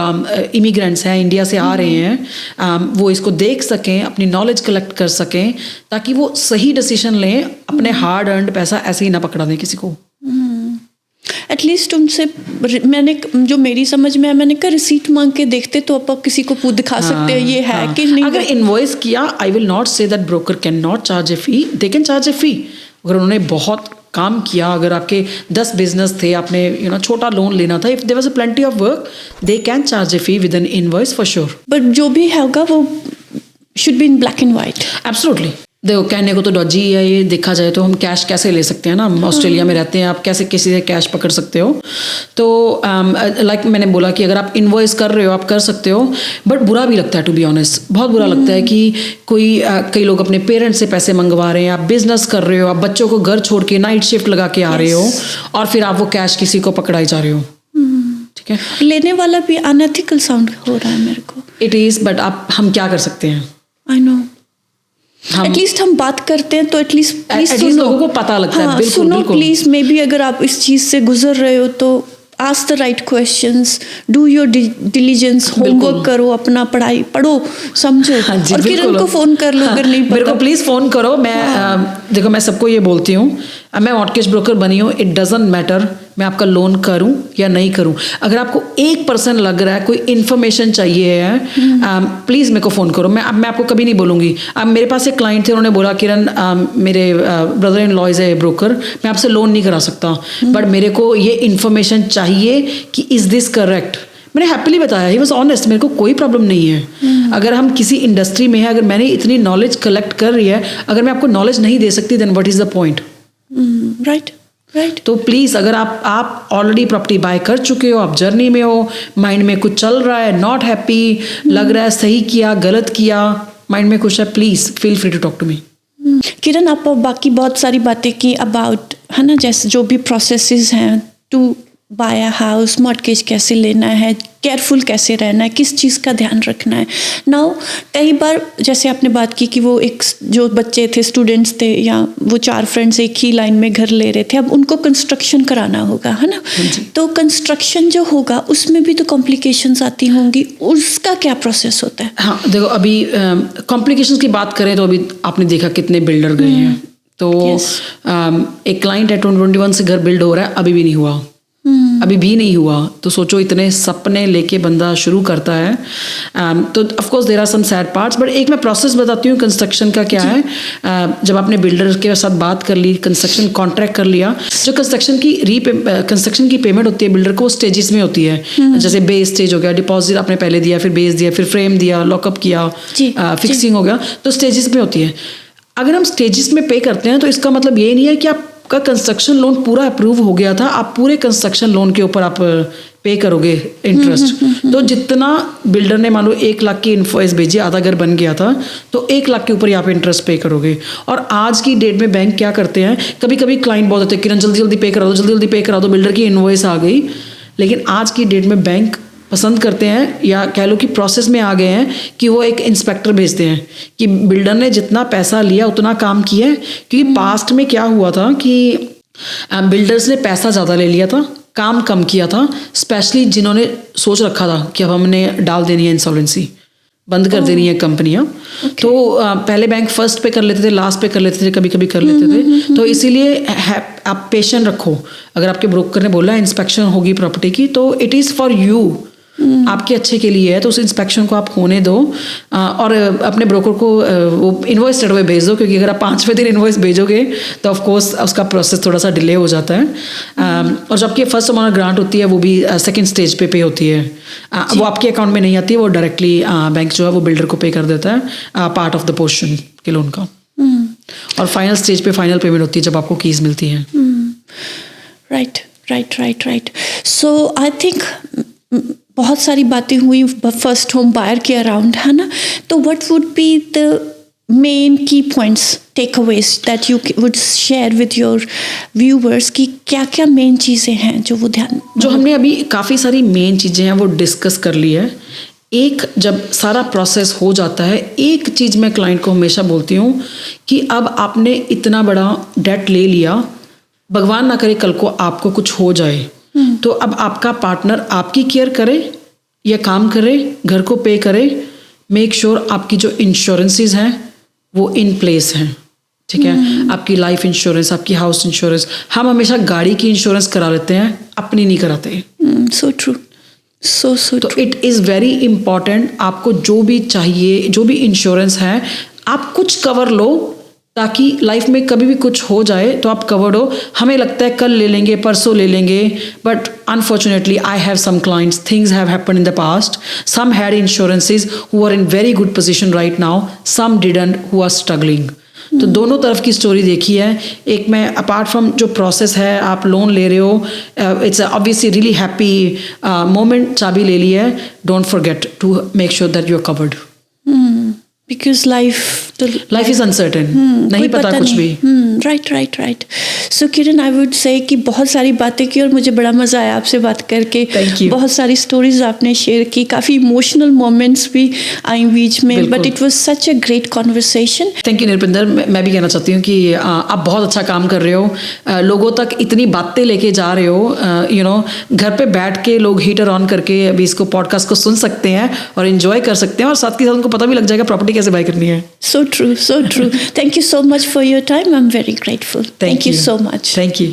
इमिग्रेंट्स हैं, इंडिया से आ रहे हैं, वो इसको देख सकें, अपनी नॉलेज कलेक्ट कर सकें, ताकि वो सही डिसीजन लें, अपने हार्ड अर्नड पैसा ऐसे ही ना पकड़ा दें किसी को। एटलीस्ट उनसे मैंने, जो मेरी समझ में है, मैंने कहा रिसीट मांग के देखते तो आप किसी को दिखा सकते हैं ये है कि नहीं। अगर इनवॉइस किया, I will not say that broker can not charge a fee, they can charge a fee. अगर उन्होंने बहुत काम किया, अगर आपके 10 बिजनेस थे, आपने छोटा लोन लेना था, if there was a plenty of work, they can charge a fee with an invoice for sure. But जो भी होगा वो should be in black and white. Absolutely. देखो, कहने को तो डॉजी है ये, देखा जाए तो हम कैश कैसे ले सकते हैं ना, हम ऑस्ट्रेलिया में रहते हैं, आप कैसे किसी से कैश पकड़ सकते हो? तो लाइक मैंने बोला कि अगर आप इनवॉइस कर रहे हो, आप कर सकते हो, बट बुरा भी लगता है, टू बी ऑनेस्ट, बहुत बुरा लगता है कि कई लोग अपने पेरेंट्स से पैसे मंगवा रहे हैं, आप बिजनेस कर रहे हो, आप बच्चों को घर छोड़ के नाइट शिफ्ट लगा के आ रहे हो, और फिर आप वो कैश किसी को पकड़ाई जा रहे हो। ठीक है, लेने वाला भी अनएथिकल साउंड हो रहा है मेरे को। इट इज़, बट हम क्या कर सकते हैं? आई नो, एटलीस्ट हम बात करते हैं तो एटलीस्ट लोगों को पता लगता है। बिल्कुल, सुनो बिल्कुल। प्लीज, मे बी अगर आप इस चीज से गुजर रहे हो तो ask the right questions, do your diligence, homework करो, अपना पढ़ाई पढ़ो, समझो। और किरण को फोन कर लो अगर नहीं पता। मेरे को प्लीज फोन करो। मैं देखो, मैं सबको ये बोलती हूँ, मैं मॉर्टगेज ब्रोकर बनी हूँ, इट डजंट मैटर मैं आपका लोन करूं या नहीं करूं। अगर आपको 1% लग रहा है, कोई इन्फॉर्मेशन चाहिए है, प्लीज़ मेरे को फ़ोन करो। मैं आपको कभी नहीं बोलूँगी। अब मेरे पास एक क्लाइंट थे, उन्होंने बोला किरण मेरे brother in law is a broker, मैं आपसे लोन नहीं करा सकता, बट मेरे को ये इन्फॉर्मेशन चाहिए कि इज़ दिस करेक्ट। मैंने हैप्पीली बताया, ही वॉज ऑनेस्ट, मेरे को कोई प्रॉब्लम नहीं है। अगर हम किसी इंडस्ट्री में हैं, अगर मैंने इतनी नॉलेज कलेक्ट कर रही है, अगर मैं आपको नॉलेज नहीं दे सकती, then what is the point? Right. तो प्लीज़, अगर आप ऑलरेडी प्रॉपर्टी बाय कर चुके हो, आप जर्नी में हो, माइंड में कुछ चल रहा है, नॉट हैप्पी, लग रहा है सही किया गलत किया, माइंड में कुछ है, please feel free to talk to me. Kiran, आप बाकी बहुत सारी बातें की अबाउट, है ना, जैसे जो भी प्रोसेसेस हैं to buy a house, mortgage कैसे लेना है, केयरफुल कैसे रहना है, किस चीज़ का ध्यान रखना है। नाउ कई बार जैसे आपने बात की कि वो एक जो बच्चे थे, स्टूडेंट्स थे, या वो 4 फ्रेंड्स एक ही लाइन में घर ले रहे थे, अब उनको कंस्ट्रक्शन कराना होगा, है ना। तो कंस्ट्रक्शन जो होगा उसमें भी तो कॉम्प्लिकेशंस आती होंगी, उसका क्या प्रोसेस होता है? हाँ, देखो, अभी कॉम्प्लिकेशंस की बात करें तो अभी आपने देखा कितने बिल्डर गए हैं। तो एक क्लाइंट है 2021 से घर बिल्ड हो रहा है, अभी भी नहीं हुआ, अभी भी नहीं हुआ। तो सोचो, इतने सपने लेके बंदा शुरू करता है। तो of course there are some sad parts, but एक मैं प्रोसेस बताती हूँ कंस्ट्रक्शन का क्या है। जब आपने बिल्डर के साथ बात कर ली, कंस्ट्रक्शन कॉन्ट्रैक्ट कर लिया, जो कंस्ट्रक्शन की पेमेंट होती है बिल्डर को, स्टेजेस में होती है। जैसे बेस स्टेज हो गया, डिपॉजिट आपने पहले दिया, फिर बेस दिया, फिर फ्रेम दिया, लॉकअप किया, फिक्सिंग हो गया, तो स्टेजेस में होती है। अगर हम स्टेजेस में पे करते हैं तो इसका मतलब ये नहीं है कि आपका कंस्ट्रक्शन लोन पूरा अप्रूव हो गया था, आप पूरे कंस्ट्रक्शन लोन के ऊपर आप पे करोगे इंटरेस्ट। तो जितना बिल्डर ने मान लो 1 लाख की इन्वॉइस भेजी, आधा घर बन गया था, तो 1 लाख के ऊपर ही आप इंटरेस्ट पे करोगे। और आज की डेट में बैंक क्या करते हैं, कभी कभी क्लाइंट बहुत होते हैं, किरण जल्दी जल्दी पे करा दो, जल्दी जल्दी पे करा दो, बिल्डर की इन्वॉइस आ गई। लेकिन आज की डेट में बैंक पसंद करते हैं, या कह लो कि प्रोसेस में आ गए हैं, कि वो एक इंस्पेक्टर भेजते हैं कि बिल्डर ने जितना पैसा लिया उतना काम किया है। क्योंकि पास्ट में क्या हुआ था कि बिल्डर्स ने पैसा ज़्यादा ले लिया था, काम कम किया था, स्पेशली जिन्होंने सोच रखा था कि अब हमने डाल देनी है इंसॉल्वेंसी, बंद कर देनी है कंपनियां। तो पहले बैंक फर्स्ट पे कर लेते थे, लास्ट पे कर लेते थे, कभी कभी कर लेते थे। तो इसीलिए आप पेशेंट रखो। अगर आपके ब्रोकर ने बोला इंस्पेक्शन होगी प्रॉपर्टी की, तो इट इज़ फॉर यू, आपके अच्छे के लिए है, तो उस इंस्पेक्शन को आप होने दो। और अपने ब्रोकर को वो इन्वॉइस स्टेट अवे भेज दो, क्योंकि अगर आप 5वें दिन इन्वॉइस भेजोगे तो ऑफ कोर्स उसका प्रोसेस थोड़ा सा डिले हो जाता है। और जब आपकी फर्स्ट अमाउंट ग्रांट होती है वो भी सेकंड स्टेज पे होती है। वो आपके अकाउंट में नहीं आती है, वो डायरेक्टली बैंक जो है वो बिल्डर को पे कर देता है पार्ट ऑफ द पोर्शन के लोन का। और फाइनल स्टेज पे फाइनल पेमेंट होती है जब आपको कीज मिलती है। राइट। सो आई थिंक बहुत सारी बातें हुई फर्स्ट होम बायर के अराउंड, है ना? तो what would be the main key points, takeaways that you would share with your viewers कि क्या क्या मेन चीज़ें हैं जो वो ध्यान, जो हमने अभी काफ़ी सारी मेन चीज़ें हैं वो डिस्कस कर ली है। एक जब सारा प्रोसेस हो जाता है, एक चीज़ मैं क्लाइंट को हमेशा बोलती हूँ कि अब आपने इतना बड़ा डेट ले लिया, भगवान ना करे कल को आपको कुछ हो जाए, तो अब आपका पार्टनर आपकी केयर करे या काम करे, घर को पे करे, मेक श्योर आपकी जो इंश्योरेंसेस हैं वो इन प्लेस हैं, ठीक है? आपकी लाइफ इंश्योरेंस, आपकी हाउस इंश्योरेंस। हम हमेशा गाड़ी की इंश्योरेंस करा लेते हैं, अपनी नहीं कराते। सो ट्रू, सो तो इट इज़ वेरी इंपॉर्टेंट, आपको जो भी चाहिए, जो भी इंश्योरेंस है, आप कुछ कवर लो, ताकि लाइफ में कभी भी कुछ हो जाए तो आप कवर्ड हो। हमें लगता है कल ले लेंगे, परसों ले लेंगे, but unfortunately I have some clients, things have happened in the past, some had insurances who are in very good position right now, some didn't who are struggling. तो दोनों तरफ की स्टोरी देखी है। एक में अपार्ट फ्रॉम जो process है, आप लोन ले रहे हो, it's obviously really happy moment, चाबी ले ली है, don't forget to make sure that you are covered, because life is uncertain, नहीं पता कुछ भी। Right. So Kiran, I would say कि बहुत सारी बातें की और मुझे बड़ा मज़ा आया आपसे बात करके। Thank you. बहुत सारी स्टोरीज आपने शेयर की, काफ़ी इमोशनल मोमेंट्स भी आई बीच में, but it was such a great conversation. Thank you Nirpinder. मैं भी कहना चाहती हूँ कि आप बहुत अच्छा काम कर रहे हो, लोगों तक इतनी बातें लेके जा रहे हो। यू नो, घर पे बैठ के लोग हीटर ऑन करके अभी इसको पॉडकास्ट को सुन सकते हैं और इन्जॉय कर सकते हैं, और साथ के साथ उनको पता भी लग जाएगा प्रॉपर्टी कैसे बाय करनी है। So true. Thank you so much for your time. I'm very grateful. Thank you so much. Thank you.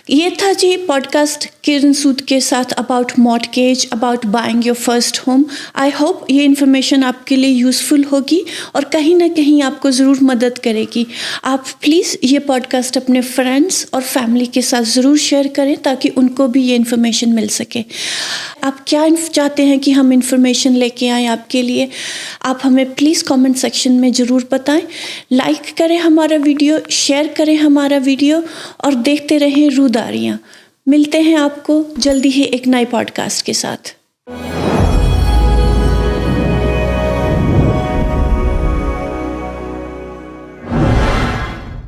ये था जी पॉडकास्ट किरण सूद के साथ about mortgage, about buying your first home. I hope ये इन्फॉर्मेशन आपके लिए यूज़फुल होगी और कहीं ना कहीं आपको ज़रूर मदद करेगी। आप प्लीज़ ये पॉडकास्ट अपने फ्रेंड्स और फैमिली के साथ ज़रूर शेयर करें ताकि उनको भी ये इन्फॉर्मेशन मिल सके। आप क्या चाहते हैं कि हम इन्फॉर्मेशन लेके आएँ आपके लिए, आप हमें प्लीज़ कमेंट सेक्शन में ज़रूर बताएं। लाइक करें हमारा वीडियो, शेयर करें हमारा वीडियो और देखते रहें रूदारियाँ। मिलते हैं आपको जल्दी ही एक नए पॉडकास्ट के साथ।